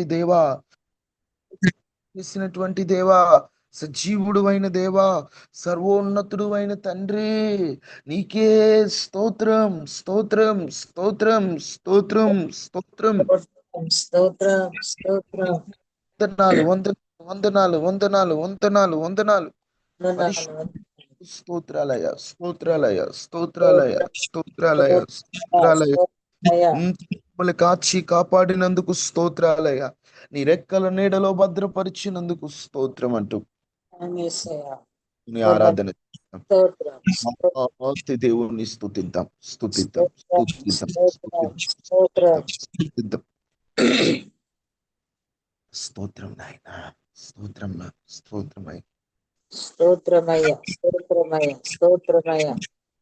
దేవా, చేసినటువంటి దేవా, సజీవుడు అయిన దేవా, సర్వోన్నతుడు అయిన తండ్రి, నీకే స్తోత్రం, స్తోత్రం, స్తోత్రం, స్తోత్రం, స్తోత్రం. స్తోత్రం స్తోత్రం వందనాలు, వందనాలు, వందనాలు, వందనాలు, వందనాలు. వందనాలు. పరిశుద్ధ స్తోత్రాలయ, స్తోత్రాలయ, స్తోత్రాలయ, స్తోత్రాలయ, స్తోత్రాలయ. స్తోత్రమయ్యా. మమ్మల్ని కాచి కాపాడినందుకు స్తోత్రాలయ. నీ రెక్కల నీడలో భద్రపరిచినందుకు స్తోత్రం అంటూ యేసయ్యా. నీ వందనాలు. ఆరాధన చేద్దాం. స్తోత్రం ఆస్తి దేవుణ్ణి స్తుతిద్దాం, స్తుతిద్దాం, స్తోత్రం స్తుతిద్దాం, స్తోత్రం స్తోత్రం. స్తుతిద్దాం, స్తుతిద్దాం. స్తోత్రం నాయన, స్తోత్రం, స్తోత్రమై స్తోత్రమయ్యా, స్తోత్రమయ్యా, స్తోత్రమయ్యా.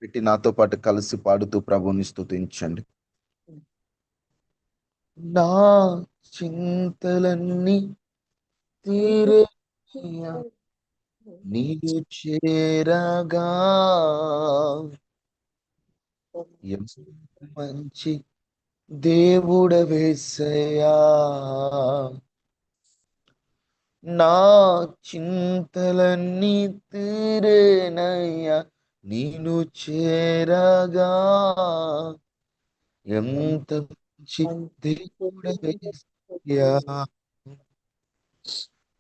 పెట్టి నాతో పాటు కలిసి పాడుతూ ప్రభుని స్తుతించండి. నా చింతలన్నీ తీరేయ్యా, నీవు చేరగా ఎంత మంచి దేవుడవేసయ్యా. నా చింతలన్నీ తీరేనయ్యా, నేను చేరగా ఎంత మంచి దేవుడవేసయ్యా,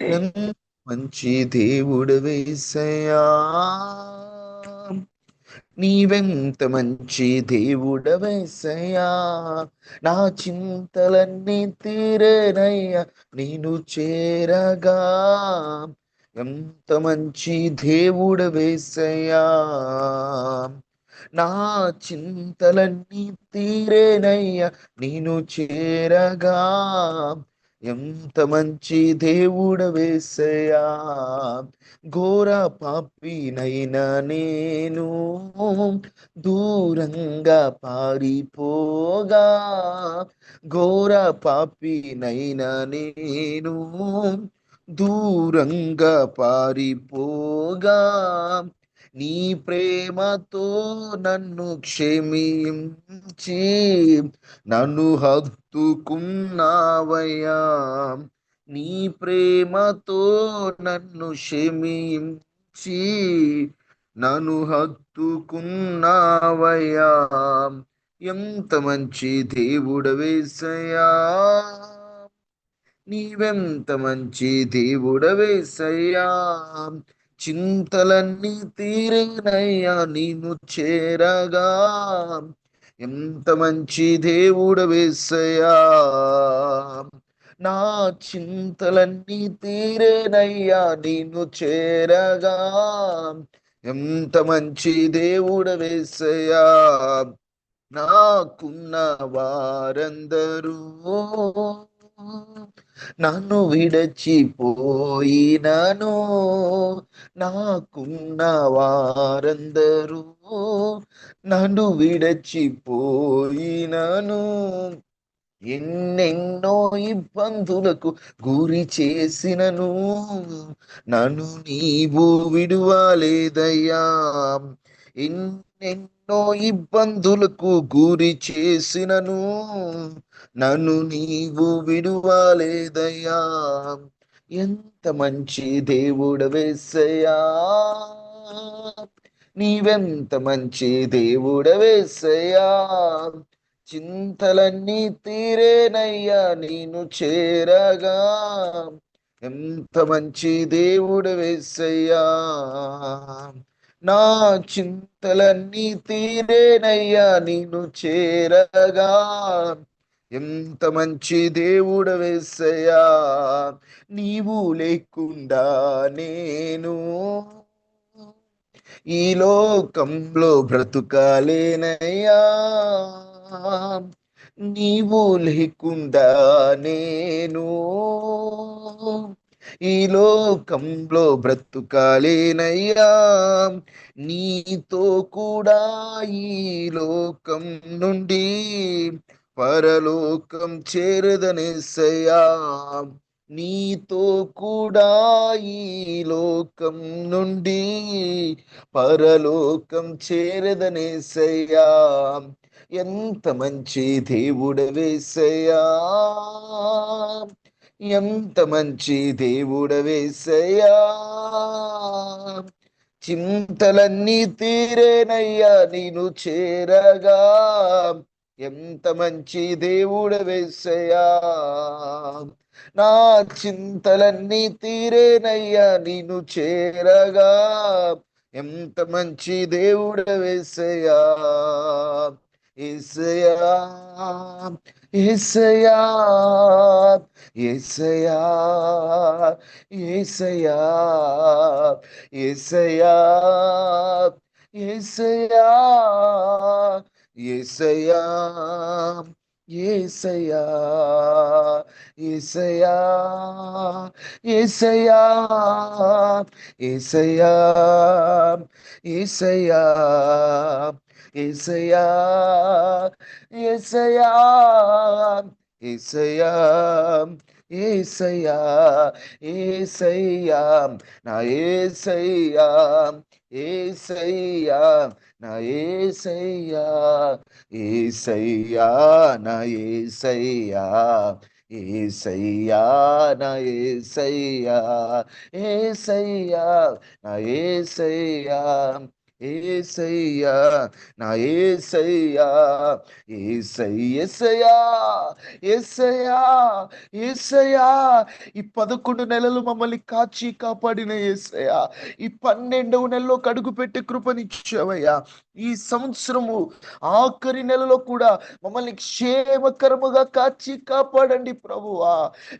ఎంత మంచి దేవుడవేసయ్యా. నీవెంత మంచి దేవుడవేసయ్యా, నా చింతలన్నీ తీరేనయ్యా, నేను చేరగా ఎంత మంచి దేవుడవేసయ్యా. నా చింతలన్నీ తీరేనయ్యా, నేను చేరగా ఎంత మంచి దేవుడవేసయ్యా. ఘోర పాపినైనా నేను దూరంగా పారిపోగా, ఘోర పాపినైనా నేను దూరంగా పారిపోగా, నీ ప్రేమతో నన్ను క్షమించి నన్ను హత్తుకున్నావయ్యా. నీ ప్రేమతో నన్ను క్షమించి నన్ను హత్తుకున్నావయ్యా. ఎంత మంచి దేవుడవేసయ్యా, నీవెంత మంచి దేవుడవేసయ్యా. చింతలన్నీ తీరేనయ్యా, నేను చేరగా ఎంత మంచి దేవుడవేసయ్యా. నా చింతలన్నీ తీరేనయ్యా, నేను చేరగా ఎంత మంచి దేవుడవేసయ్యా. నాకున్న వారందరూ నన్ను విడచిపోయినను, నాకున్న వారందరూ నన్ను విడచిపోయినను, ఎన్నెన్నో ఇబ్బందులకు గురి చేసినను నన్ను నీవు విడువలేదయ్యా. ఎన్నెన్నో ఇబ్బందులకు గురి చేసినను నన్ను నీవు విడువలేదయ్యా. ఎంత మంచి దేవుడవేసయ్యా, నీవెంత మంచి దేవుడవేసయ్యా. చింతలన్నీ తీరేనయ్యా, నేను చేరగా ఎంత మంచి దేవుడవేసయ్యా. నా చింతలన్నీ తీరేనయ్యా, నేను చేరగా ఎంత మంచి దేవుడవేసయ్యా. నీవు లేకుండా నేను ఈ లోకంలో బ్రతుకాలేనయ్యా. నీవు లేకుండా నేను ఈ లోకంలో బ్రతుకాలేనయ్యా. నీతో కూడా ఈ లోకం నుండి పరలోకం చేరదనేసయ్యా. నీతో కూడా ఈ లోకం నుండి పరలోకం చేరదనేసయ్యా. ఎంత మంచి దేవుడవేసయ్యా, ఎంత మంచి దేవుడవేసయ్యా, చింతలన్నీ తీరేనయ్యా నేను చేరగా. ఎంత మంచి దేవుడవేసయ్యా, నా చింతలన్నీ తీరేనయ్యా నేను చేరగా. ఎంత మంచి దేవుడవేసయ్యా, యేసయ్యా, యేసయ్యా, యేసయ్యా, యేసయ్యా, యేసయ్యా, యేసయ్యా, యేసయ్యా, యేసయ్యా, యేసయ్యా, యేసయ్యా, యేసయ్యా, యేసయ్యా, యేసయ్యా, యేసయ్యా, యేసయ్యా, యేసయ్యా, యేసయ్యా, నా యేసయ్యా, యేసయ్యా, నా యేసయ్యా, యేసయ్యా, నా యేసయ్యా, యేసయ్యా, నా యేసయ్యా, యేసయ్యా, నా యేసయ్యా, యేసయ్యా, నా యేసయ్యా, యేసయ్యా, యేసయ్యా, యేసయ్యా, ఈ 11 నెలలు మమ్మల్ని కాచి కాపాడిన యేసయ్యా, ఈ 12వ నెలలో కడుగు పెట్టి కృపనిచ్చావయ్యా. ఈ సంవత్సరము ఆఖరి నెలలో కూడా మమ్మల్ని క్షేమకరముగా కాచి కాపాడండి ప్రభువా.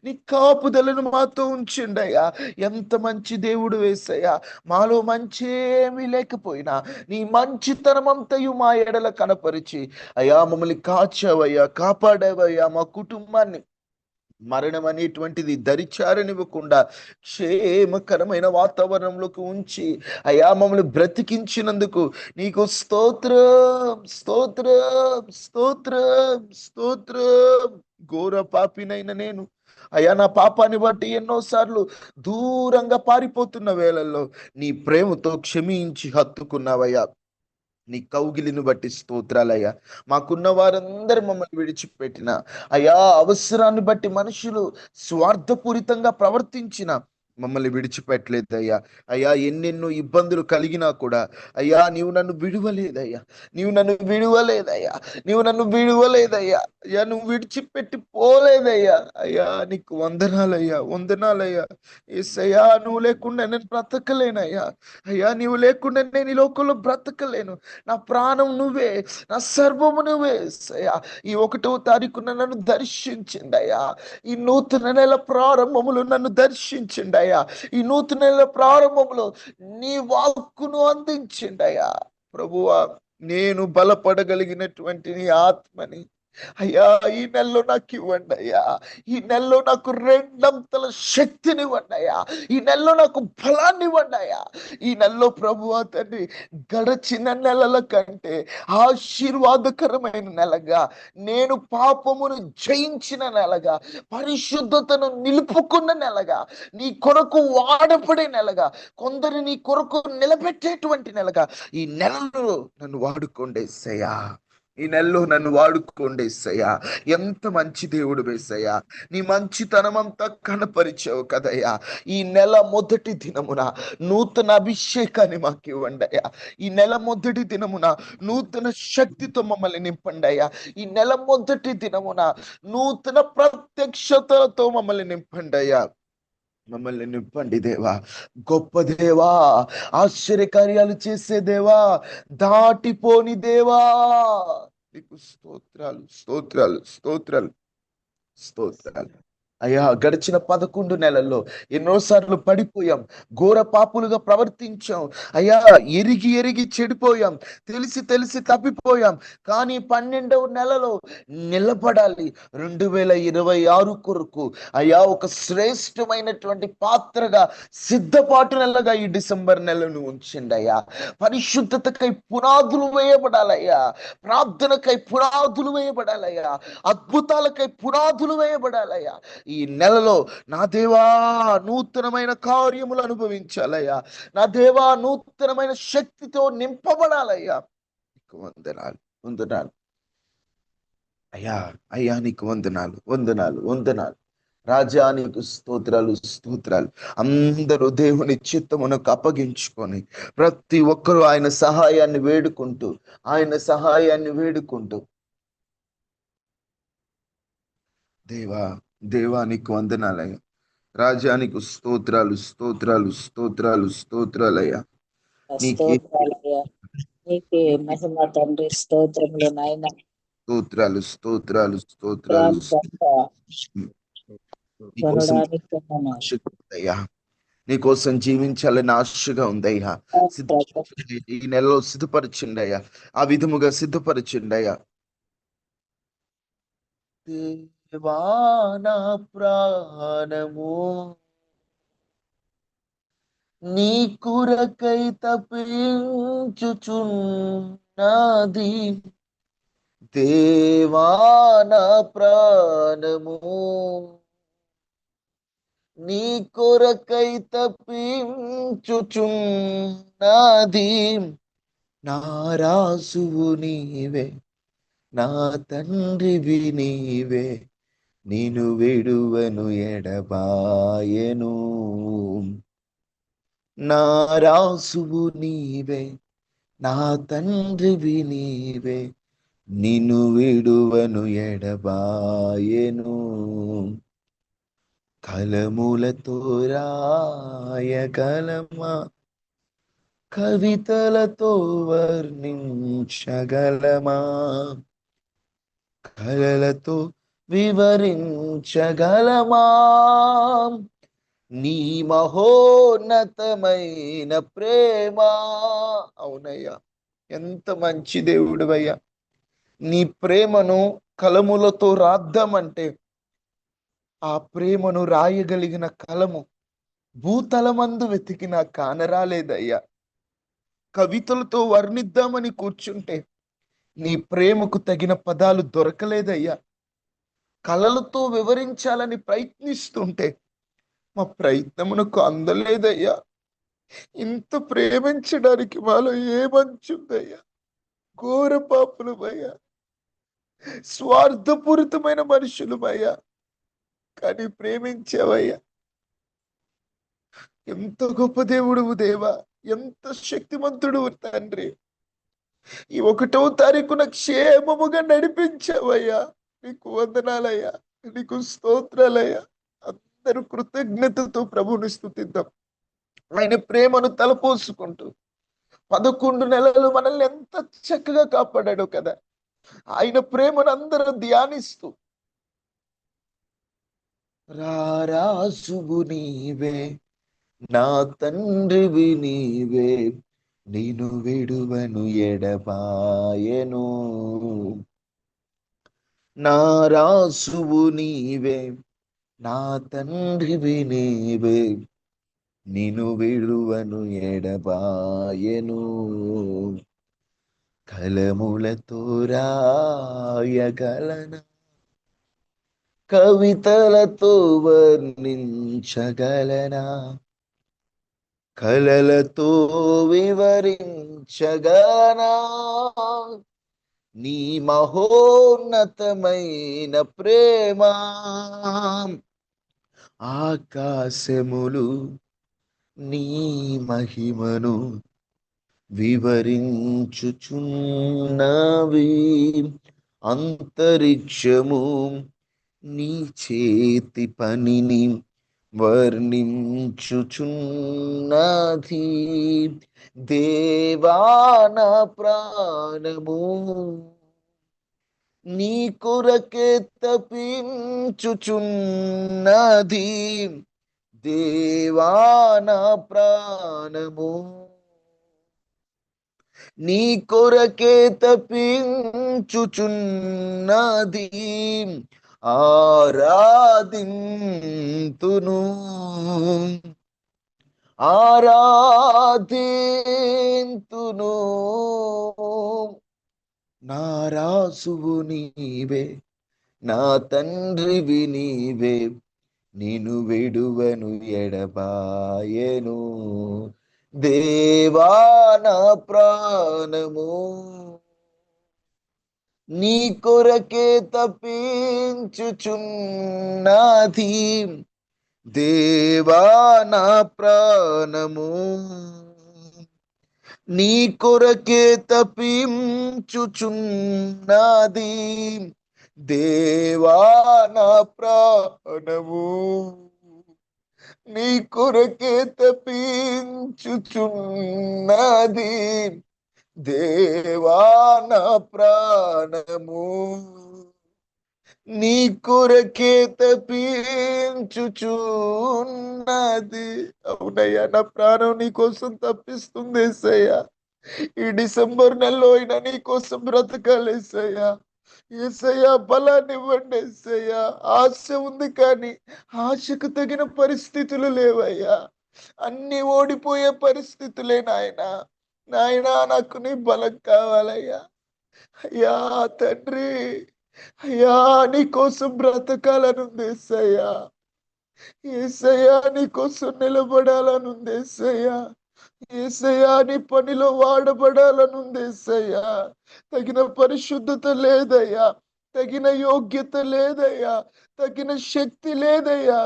నీ కాపుదలను మాతో ఉంచండి అయ్యా. ఎంత మంచి దేవుడు యేసయ్యా, మాలో మంచి ఏమీ లేకపోయినా నీ మంచితనం అంతయు మా ఎడల కనపరిచి అయ్యా మమ్మల్ని కాచావయ్యా, కాపాడావయ్యా. మా కుటుంబాన్ని మరణం అనేటువంటిది దరిచారనివ్వకుండా క్షేమకరమైన వాతావరణంలోకి ఉంచి అయ్యా మమ్మల్ని బ్రతికించినందుకు నీకు స్తోత్రం, స్తోత్రం, స్తోత్రం, స్తోత్రం. ఘోర పాపినైన నేను అయ్యా నా పాపాన్ని బట్టి ఎన్నోసార్లు దూరంగా పారిపోతున్న వేళల్లో నీ ప్రేమతో క్షమించి హత్తుకున్నావయ్యా. నీ కౌగిలిని బట్టి స్తోత్రాలయ్యా. మాకున్న వారందరూ మమ్మల్ని విడిచిపెట్టిన అయ్యా, అవసరాన్ని బట్టి మనుషులు స్వార్థపూరితంగా ప్రవర్తించిన మమ్మల్ని విడిచిపెట్టలేదయ్యా. అయ్యా ఎన్నెన్నో ఇబ్బందులు కలిగినా కూడా అయ్యా నీవు నన్ను విడువలేదయ్యా, నీవు నన్ను విడువలేదయ్యా, నీవు నన్ను విడువలేదయ్యా. అయ్యా నువ్వు విడిచిపెట్టి పోలేదయ్యా. అయ్యా నీకు వందనాలయ్యా, వందనాలయ్యా. యేసయ్యా నువ్వు లేకుండా నేను బ్రతకలేనయ్యా. అయ్యా నీవు లేకుండా నేను ఈ లోకంలో బ్రతకలేను. నా ప్రాణం నువ్వే, నా సర్వము నువ్వే యేసయ్యా. ఈ 1వ తారీఖున నన్ను దర్శించండి అయ్యా. ఈ నూతన నెల ప్రారంభములు నన్ను దర్శించండి అయ్యా. ఈ నూతన నెల ప్రారంభంలో నీ వాక్కును అందించండి అయ్యా. ప్రభువా, నేను బలపడగలిగినటువంటి నీ ఆత్మని అయ్యా ఈ నెలలో నాకు ఇవ్వండి అయ్యా. ఈ నెలలో నాకు 2 శక్తిని ఇవ్వండి అయ్యా. ఈ నెలలో నాకు బలాన్ని ఇవ్వండి అయ్యా. ఈ నెలలో ప్రభువా తండ్రి గడచిన నెలల కంటే ఆశీర్వాదకరమైన నెలగా, నేను పాపమును జయించిన నెలగా, పరిశుద్ధతను నిలుపుకున్న నెలగా, నీ కొరకు వాడపడే నెలగా, కొందరు నీ కొరకు నిలబెట్టేటువంటి నెలగా ఈ నెలలో నన్ను వాడుకోండి యేసయ్యా. ఈ నెలలో నన్ను వాడుకోండి యేసయ్యా. ఎంత మంచి దేవుడు యేసయ్యా. నీ మంచితనం అంతా కనపరిచావు కదయ్యా. ఈ నెల మొదటి దినమున నూతన అభిషేకాన్ని మాకు ఇవ్వండి అయ్యా. ఈ నెల మొదటి దినమున నూతన శక్తితో మమ్మల్ని నింపండి అయ్యా. ఈ నెల మొదటి దినమున నూతన ప్రత్యక్షతతో మమ్మల్ని నింపండి అయ్యా. మమ్మల్ని నింపండి దేవా. గొప్ప దేవా, ఆశ్చర్యకార్యాలు చేసే దేవా, దాటిపోని దేవా, నీకు స్తోత్రాలు, స్తోత్రాలు, స్తోత్రాలు, స్తోత్రాలు. అయ్యా గడిచిన 11 నెలల్లో ఎన్నోసార్లు పడిపోయాం, ఘోర పాపులుగా ప్రవర్తించాం అయ్యా. ఎరిగి ఎరిగి చెడిపోయాం, తెలిసి తెలిసి తప్పిపోయాం. కానీ 12వ నెలలో నిలబడాలి. 2026 కొరకు అయ్యా ఒక శ్రేష్టమైనటువంటి పాత్రగా సిద్ధపాటు నెలగా ఈ డిసెంబర్ నెలను ఉంచండి అయ్యా. పరిశుద్ధతకై పునాదులు వేయబడాలయ్యా, ప్రార్థనకై పునాదులు వేయబడాలయ్యా, అద్భుతాలకై పునాదులు వేయబడాలయ్యా. ఈ నెలలో నా దేవా నూతనమైన కార్యములు అనుభవించాలయ్యా. నా దేవా నూతనమైన శక్తితో నింపబడాలయ్యా. నీకు వందనాలు, వందనాలు అయ్యా. అయ్యా నీకు వందనాలు, వందనాలు, వందనాలు. రాజానికి స్తోత్రాలు స్తోత్రాలు. అందరూ దేవుని చిత్తమునకు అప్పగించుకొని ప్రతి ఒక్కరూ ఆయన సహాయాన్ని వేడుకుంటూ దేవా దేవానికి వందనాలయ్యా. రాజానికి స్తోత్రాలు స్తోత్రాలు స్తోత్రాలు స్తోత్రాలయ్యా. నీకే స్తోత్రాలయ్యా. నీకే మహిమ తండ్రి. స్తోత్రములు నాయన. స్తోత్రాలు స్తోత్రాలు స్తోత్రాలు. ప్రాంతంగా నీకోసం కొనడానికి ఆశగా ఉందయ్యా. నీకోసం జీవించాలని ఆశగా ఉందయ్యా. ఈ నెలలో సిద్ధపరచుండయ్యా. ఆ విధముగా సిద్ధపరచుండయ్యా. దేవా నా ప్రాణము నీ కొరకై తప్పించుచున్నది. దేవా నా ప్రాణము నీ కొరకై తప్పించుచున్నది. నా రాజువు నీవే, నా తండ్రివి నీవే, నేను విడువను ఎడబాయెను. నా రాజువు నీవే, నా తండ్రివి నీవే, నిన్ను విడువను ఎడబాయెను. కలములతో రాయగలమా, కవితలతో వర్ణించగలమా, కలలతో వివరించగలమా నీ మహోన్నతమైన ప్రేమ. అవునయ్యా, ఎంత మంచి దేవుడివయ్యా. నీ ప్రేమను కలములతో రాద్దామంటే ఆ ప్రేమను రాయగలిగిన కలము భూతలమందు వెతికినా కానరాలేదయ్యా. కవితలతో వర్ణిద్దామని కూర్చుంటే నీ ప్రేమకు తగిన పదాలు దొరకలేదయ్యా. కలలతో వివరించాలని ప్రయత్నిస్తుంటే మా ప్రయత్నమునకు అందలేదయ్యా. ఇంత ప్రేమించడానికి మాలో ఏమంచుందయ్యా. ఘోర పాపులమయ్యా, స్వార్థపూరితమైన మనుషులమయ్యా, కానీ ప్రేమించావయ్యా. ఎంత గొప్ప దేవుడువు దేవా, ఎంత శక్తిమంతుడు తండ్రి. ఈ 1వ తారీఖున క్షేమముగా నడిపించావయ్యా. నీకు వందనాలయ్యా, నీకు స్తోత్రాలయ్యా. అందరూ కృతజ్ఞతతో ప్రభువుని స్తుతిద్దాం. ఆయన ప్రేమను తలపోసుకుంటూ 11 నెలలు మనల్ని ఎంత చక్కగా కాపాడాడు కదా. ఆయన ప్రేమను అందరూ ధ్యానిస్తూ రారాజువు నీవే, నా తండ్రివి నీవే, నేను విడువను ఎడబాయెను. నా రాజువు నీవే, నా తండ్రివి నీవే, నిన్ను విడువను ఎడబాయెను. కలములతో రాయగలనా, కవితలతో వర్ణించగలనా, కలలతో వివరించగలనా నీ మహోన్నతమైన ప్రేమ. ఆకాశములు నీ మహిమను వివరించుచున్నవి, అంతరిక్షము నీ చేతి పనిని వర్ణించుచున్నది. దేవాన ప్రాణము నీ కొరకే తపించుచున్నది. దేవాన ప్రాణము నీ కొరకే తపించుచున్నది. ఆరాధింతును ఆరాధింతును. నా రాజువు నీవే, నా తండ్రివి నీవే, నిన్ను విడువను ఎడబాయెను. దేవా నా ప్రాణము నీ కొరకే తప్పించుచున్నది దేవా నా ప్రాణము. నీ కొరకే తప్పించుచున్నది దేవా నా ప్రాణము. నీ కొరకే తప్పించుచున్నది దేవా నా ప్రాణము. నీ కొరకే తప్పించుచున్నది. అవునయ్యా, నా ప్రాణం నీ కోసం తప్పిస్తుంది యేసయ్యా. ఈ డిసెంబర్ నెలలో అయినా నీ కోసం బ్రతకాలి యేసయ్యా. యేసయ్యా, బలాన్ని ఇవ్వండి యేసయ్యా. ఆశ ఉంది కానీ ఆశకు తగిన పరిస్థితులు లేవయ్యా. అన్ని ఓడిపోయే పరిస్థితులే నాయనా. నాయనా, నాకు నీ బలం కావాలయ్యా. అయ్యా తండ్రి, అయ్యా నీ కోసం బ్రతకాలనుంది యేసయ్యా. యేసయ్యా, నీ కోసం నిలబడాలనుంది యేసయ్యా. యేసయ్యా, నీ పనిలో వాడబడాలనుంది యేసయ్యా. తగిన పరిశుద్ధత లేదయ్యా, తగిన యోగ్యత లేదయ్యా, తగిన శక్తి లేదయ్యా.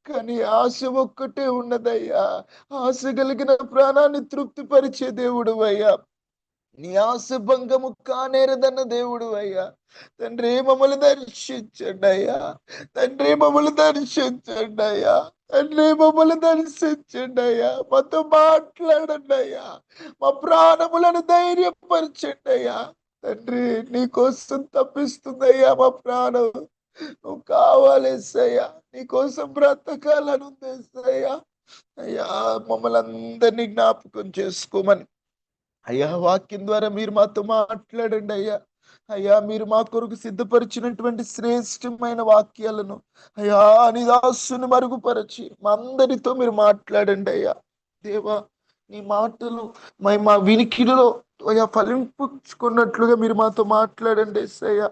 కానీ ఆశ ఒక్కటే ఉన్నదయ్యా. ఆశ కలిగిన ప్రాణాన్ని తృప్తిపరిచే దేవుడు అయ్యా. నీ ఆశ భంగము కానేరదన్న దేవుడు అయ్యా. తండ్రి, మమ్మల్ని దర్శించండి అయ్యా. తండ్రి, మమ్మల్ని దర్శించండి అయ్యా. తండ్రి, మమ్మల్ని దర్శించండి అయ్యా. మాతో మాట్లాడండి అయ్యా. మా ప్రాణములను ధైర్యపరచండి అయ్యా. తండ్రి, నీ కోసం తప్పిస్తుందయ్యా మా ప్రాణం. నువ్వు కావాలేసయ్యా. నీ కోసం బ్రతకాలనుంది యేసయ్యా. అయ్యా, మమ్మల్ని అందరినీ జ్ఞాపకం చేసుకోమని అయ్యా వాక్యం ద్వారా మీరు మాతో మాట్లాడండి అయ్యా. అయ్యా, మీరు మా కొరకు సిద్ధపరిచినటువంటి శ్రేష్టమైన వాక్యాలను అయ్యా నీ దాసుని మరుగుపరచి మా అందరితో మీరు మాట్లాడండి అయ్యా. దేవా, నీ మాటలు మా వినికిడిలో అయ్యా ఫలింపుకున్నట్లుగా మీరు మాతో మాట్లాడండి యేసయ్యా.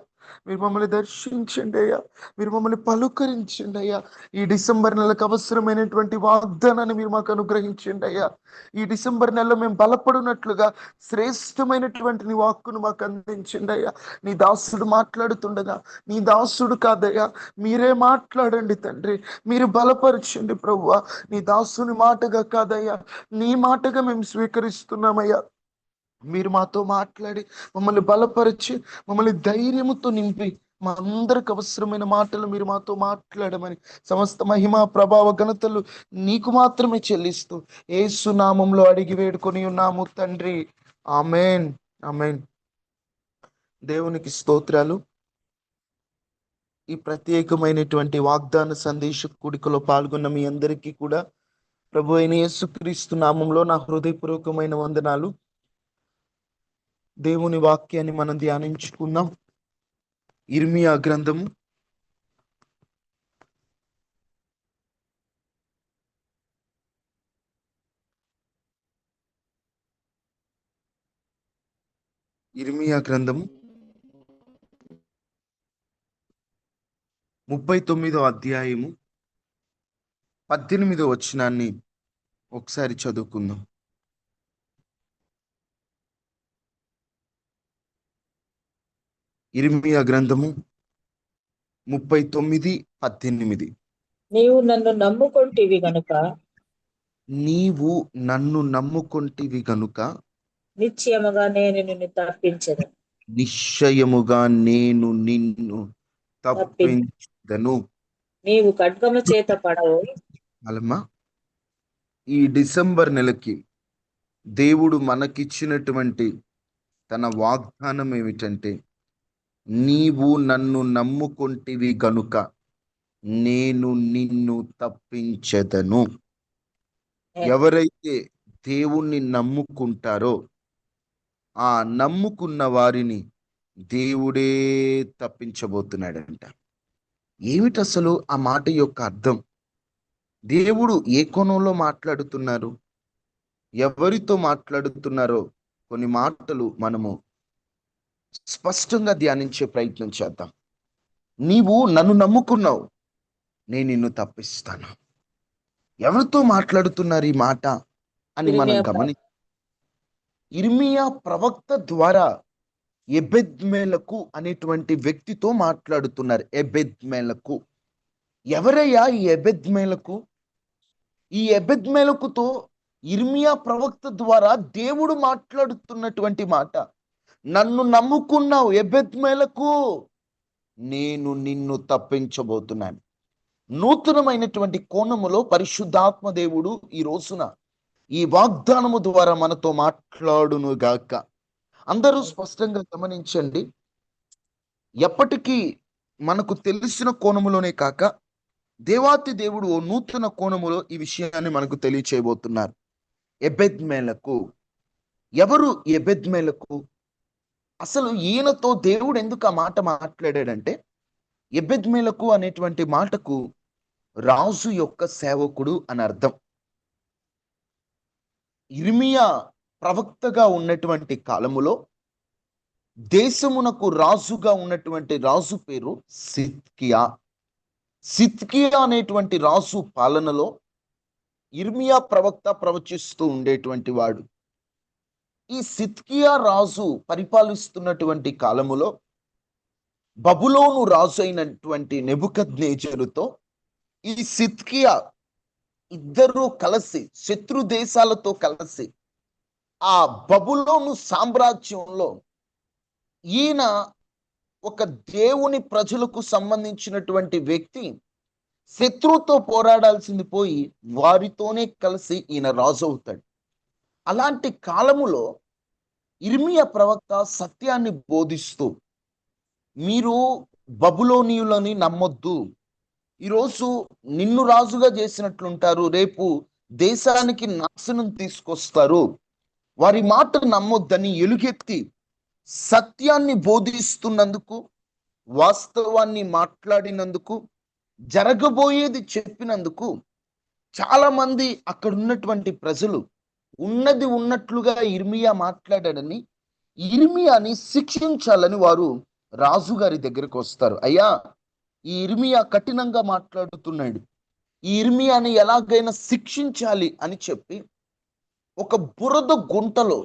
మీరు మమ్మల్ని దర్శించండి అయ్యా. మీరు మమ్మల్ని పలుకరించండి అయ్యా. ఈ డిసెంబర్ నెలకు అవసరమైనటువంటి వాగ్దానాన్ని మీరు మాకు అనుగ్రహించండి అయ్యా. ఈ డిసెంబర్ నెలలో మేము బలపడినట్లుగా శ్రేష్టమైనటువంటి నీ వాక్కును మాకు అందించండి అయ్యా. నీ దాసుడు మాట్లాడుతుండగా నీ దాసుడు కాదయ్యా, మీరే మాట్లాడండి తండ్రి. మీరు బలపరచండి ప్రభువా. నీ దాసుని మాటగా కాదయ్యా, నీ మాటగా మేము స్వీకరిస్తున్నామయ్యా. మీరు మాతో మాట్లాడి మమ్మల్ని బలపరిచి మమ్మల్ని ధైర్యముతో నింపి మా అందరికి అవసరమైన మాటలు మీరు మాతో మాట్లాడమని సమస్త మహిమ ప్రభావ ఘనతలు నీకు మాత్రమే చెల్లిస్తూ యేసు నామంలో అడిగి వేడుకొని ఉన్నాము తండ్రి. Amen, amen. దేవునికి స్తోత్రాలు. ఈ ప్రత్యేకమైనటువంటి వాగ్దాన సందేశ కూడికలో పాల్గొన్న మీ అందరికీ కూడా ప్రభు అయిన యేసుక్రీస్తు నామంలో నా హృదయపూర్వకమైన వందనాలు. దేవుని వాక్యాన్ని మనం ధ్యానించుకుందాం. ఇర్మియా గ్రంథము 39వ అధ్యాయము 18వ వచనాన్ని ఒకసారి చదువుకుందాం. ఇర్మియా గ్రంథము 39:18. నీవు నన్ను నమ్ముకొంటివి గనుక నిశ్చయముగా నేను నిన్ను తప్పించను. నిశ్చయముగా నేను నిన్ను తప్పించదను. నీవు ఖడ్గము చేత పడవు. అలమా, ఈ డిసెంబర్ నెలకి దేవుడు మనకిచ్చినటువంటి తన వాగ్దానం ఏమిటంటే, నీవు నన్ను నమ్ముకొంటివి గనుక నేను నిన్ను తప్పించదను. ఎవరైతే దేవుణ్ణి నమ్ముకుంటారో ఆ నమ్ముకున్న వారిని దేవుడే తప్పించబోతున్నాడంట. ఏమిటి అసలు ఆ మాట యొక్క అర్థం? దేవుడు ఏ కోణంలో మాట్లాడుతున్నారు, ఎవరితో మాట్లాడుతున్నారో కొన్ని మాటలు మనము స్పష్టంగా ధ్యానించే ప్రయత్నం చేద్దాం. నీవు నన్ను నమ్ముకున్నావు, నేను నిన్ను తప్పిస్తాను. ఎవరితో మాట్లాడుతున్నారు ఈ మాట అని మనం గమని ఇర్మియా ప్రవక్త ద్వారా ఎబెద్మెలకు అనేటువంటి వ్యక్తితో మాట్లాడుతున్నారు. ఎబెద్మెలకు ఎవరయ్యా ఈ ఎబెద్మెలకు? ఈ ఎబెద్మెలకుతో ఇర్మియా ప్రవక్త ద్వారా దేవుడు మాట్లాడుతున్నటువంటి మాట, నన్ను నమ్ముకున్నావు ఎబెద్మెలకు, నేను నిన్ను తప్పించబోతున్నాను. నూతనమైనటువంటి కోణములో పరిశుద్ధాత్మ దేవుడు ఈ రోజున ఈ వాగ్దానము ద్వారా మనతో మాట్లాడును గాక. అందరూ స్పష్టంగా గమనించండి. ఎప్పటికీ మనకు తెలిసిన కోణములోనే కాక దేవాతి దేవుడు ఓ నూతన కోణములో ఈ విషయాన్ని మనకు తెలియచేయబోతున్నారు. ఎబెద్మెలకు ఎవరు? ఎబెద్మెలకు అసలు ఈయనతో దేవుడు ఎందుకు ఆ మాట మాట్లాడాడంటే, ఎబెద్మెలకు అనేటువంటి మాటకు రాజు యొక్క సేవకుడు అని అర్థం. ఇర్మియా ప్రవక్తగా ఉన్నటువంటి కాలములో దేశమునకు రాజుగా ఉన్నటువంటి రాజు పేరు సిద్కియా. సిద్కియా అనేటువంటి రాజు పాలనలో ఇర్మియా ప్రవక్త ప్రవచిస్తూ ఉండేటువంటి వాడు. ఈ సిద్కియా రాజు పరిపాలిస్తున్నటువంటి కాలములో బబులోను రాజు అయినటువంటి నెబుకద్నెజరుతో ఈ సిద్కియా ఇద్దరూ కలిసి శత్రు దేశాలతో కలిసి ఆ బబులోను సామ్రాజ్యంలో ఈయన ఒక దేవుని ప్రజలకు సంబంధించినటువంటి వ్యక్తి శత్రువుతో పోరాడాల్సింది పోయి వారితోనే కలిసి ఈయన రాజు అవుతాడు. అలాంటి కాలములో ఇర్మియా ప్రవక్త సత్యాన్ని బోధిస్తూ, మీరు బబులోనీయులని నమ్మొద్దు, ఈరోజు నిన్ను రాజుగా చేసినట్లుంటారు, రేపు దేశానికి నాశనం తీసుకొస్తారు, వారి మాట నమ్మొద్దని ఎలుగెత్తి సత్యాన్ని బోధిస్తున్నందుకు, వాస్తవాన్ని మాట్లాడినందుకు, జరగబోయేది చెప్పినందుకు చాలా మంది అక్కడ ఉన్నటువంటి ప్రజలు ఉన్నది ఉన్నట్లుగా ఇర్మియా మాట్లాడాడని ఇర్మియాని శిక్షించాలని వారు రాజుగారి దగ్గరికి వస్తారు. అయ్యా, ఈ ఇర్మియా కఠినంగా మాట్లాడుతున్నాడు, ఈ ఇర్మియాని ఎలాగైనా శిక్షించాలి అని చెప్పి ఒక బురద గుంటలో,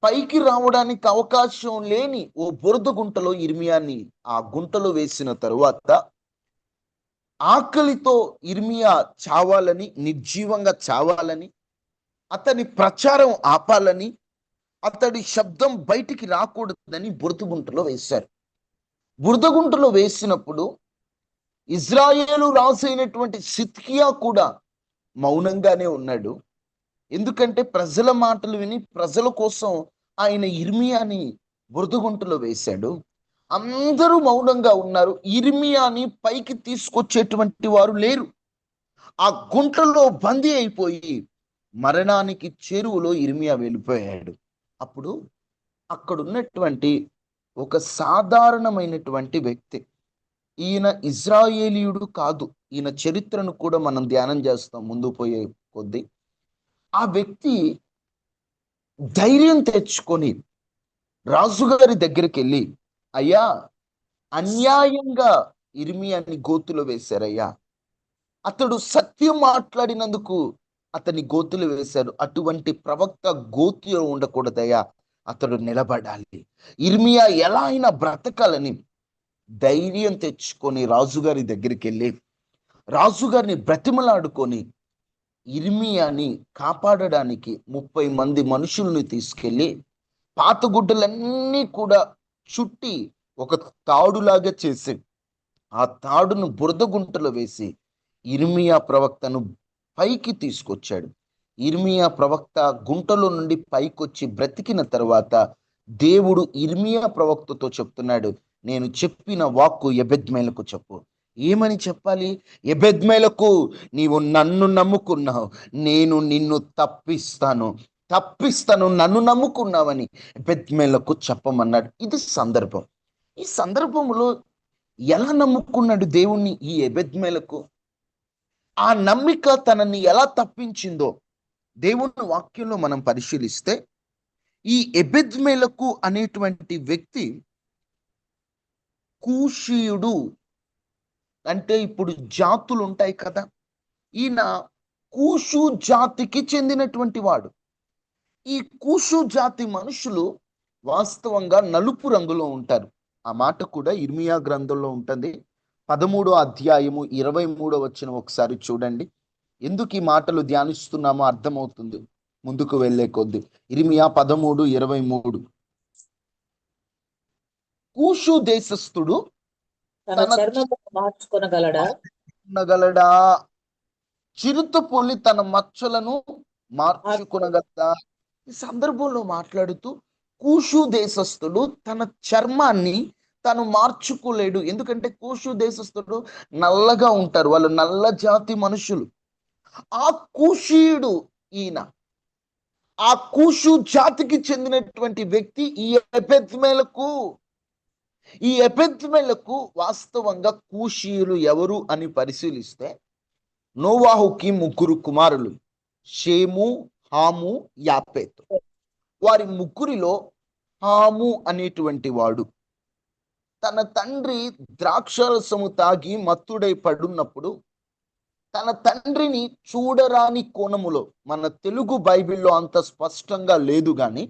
పైకి రావడానికి అవకాశం లేని ఓ బురద గుంటలో ఇర్మియాని ఆ గుంటలో వేసిన తరువాత ఆకలితో ఇర్మియా చావాలని, నిర్జీవంగా చావాలని, అతని ప్రచారం ఆపాలని, అతడి శబ్దం బయటికి రాకూడదని బురద గుంటలో వేశారు. బురద గుంటలో వేసినప్పుడు ఇజ్రాయేలు రాజు అయినటువంటి సిద్కియా కూడా మౌనంగానే ఉన్నాడు. ఎందుకంటే ప్రజల మాటలు విని ప్రజల కోసం ఆయన ఇర్మియాని బురద గుంటలో వేశాడు. అందరూ మౌనంగా ఉన్నారు. ఇర్మియాని పైకి తీసుకొచ్చేటువంటి వారు లేరు. ఆ గుంటలో బందీ అయిపోయి మరణానికి చేరువలో ఇర్మియా వెళ్ళిపోయాడు. అప్పుడు అక్కడున్నటువంటి ఒక సాధారణమైనటువంటి వ్యక్తి, ఈయన ఇజ్రాయేలీయుడు కాదు, ఈయన చరిత్రను కూడా మనం ధ్యానం చేస్తాం ముందు పోయే కొద్దీ. ఆ వ్యక్తి ధైర్యం తెచ్చుకొని రాజుగారి దగ్గరికి వెళ్ళి, అయ్యా, అన్యాయంగా ఇర్మియాని గోతులో వేశారయ్యా, అతడు సత్యం మాట్లాడినందుకు అతని గోతులు వేశారు, అటువంటి ప్రవక్త గోతులో ఉండకూడదయ్యా, అతడు నిలబడాలి, ఇర్మియా ఎలా అయినా బ్రతకాలని ధైర్యం తెచ్చుకొని రాజుగారి దగ్గరికి వెళ్ళి రాజుగారిని బ్రతిమలాడుకొని ఇర్మియాని కాపాడడానికి 30 మంది మనుషుల్ని తీసుకెళ్ళి పాత గుడ్డలన్నీ కూడా చుట్టి ఒక తాడులాగా చేసి ఆ తాడును బురద గుంటలో వేసి ఇర్మియా ప్రవక్తను పైకి తీసుకొచ్చాడు. ఇర్మియా ప్రవక్త గుంటలో నుండి పైకొచ్చి బ్రతికిన తర్వాత దేవుడు ఇర్మియా ప్రవక్తతో చెప్తున్నాడు, నేను చెప్పిన వాక్కు ఎబెద్మెలకు చెప్పు. ఏమని చెప్పాలి? ఎబెద్మెలకు, నీవు నన్ను నమ్ముకున్నావు, నేను నిన్ను తప్పిస్తాను, నన్ను నమ్ముకున్నావని ఎబెద్మెలకు చెప్పమన్నాడు. ఇది సందర్భం. ఈ సందర్భంలో ఎలా నమ్ముకున్నాడు దేవుణ్ణి ఈ ఎబెద్మెలకు? ఆ నమ్మిక తనని ఎలా తప్పించిందో దేవుని వాక్యంలో మనం పరిశీలిస్తే, ఈ ఎబెద్మెలకు అనేటువంటి వ్యక్తి కూషీయుడు. అంటే ఇప్పుడు జాతులు ఉంటాయి కదా, ఈయన కూషు జాతికి చెందినటువంటి వాడు. ఈ కూషు జాతి మనుషులు వాస్తవంగా నలుపు రంగులో ఉంటారు. ఆ మాట కూడా ఇర్మియా గ్రంథంలో ఉంటుంది. 13వ అధ్యాయము 23వ వచనం ఒకసారి చూడండి. ఎందుకు ఈ మాటలు ధ్యానిస్తున్నామో అర్థమవుతుంది ముందుకు వెళ్ళే కొద్ది. ఇర్మియా 13:23. కూషు దేశస్థుడు తన తన చర్మము మార్చుకొనగలడా? ఉండగలడా? చిరుతపులి తన మచ్చలను మార్చుకొనగలదా? ఈ సందర్భంలో మాట్లాడుతూ కూషు దేశస్థుడు తన చర్మాన్ని తను మార్చుకోలేడు. ఎందుకంటే కూషు దేశస్థుడు నల్లగా ఉంటారు, వాళ్ళు నల్ల జాతి మనుషులు. ఆ కూషీయుడు ఈయన, ఆ కూషు జాతికి చెందినటువంటి వ్యక్తి ఈ ఎపెద్మెలకు వాస్తవంగా కూషీయులు ఎవరు అని పరిశీలిస్తే నోవాహుకి 3 కుమారులు, షేము, హాము, యాపేతు. వారి ముగ్గురిలో హాము అనేటువంటి వాడు తన తండ్రి ద్రాక్షరసము తాగి మత్తుడై పడున్నప్పుడు తన తండ్రిని చూడరాని కోణములో, మన తెలుగు బైబిల్లో అంత స్పష్టంగా లేదు కానీ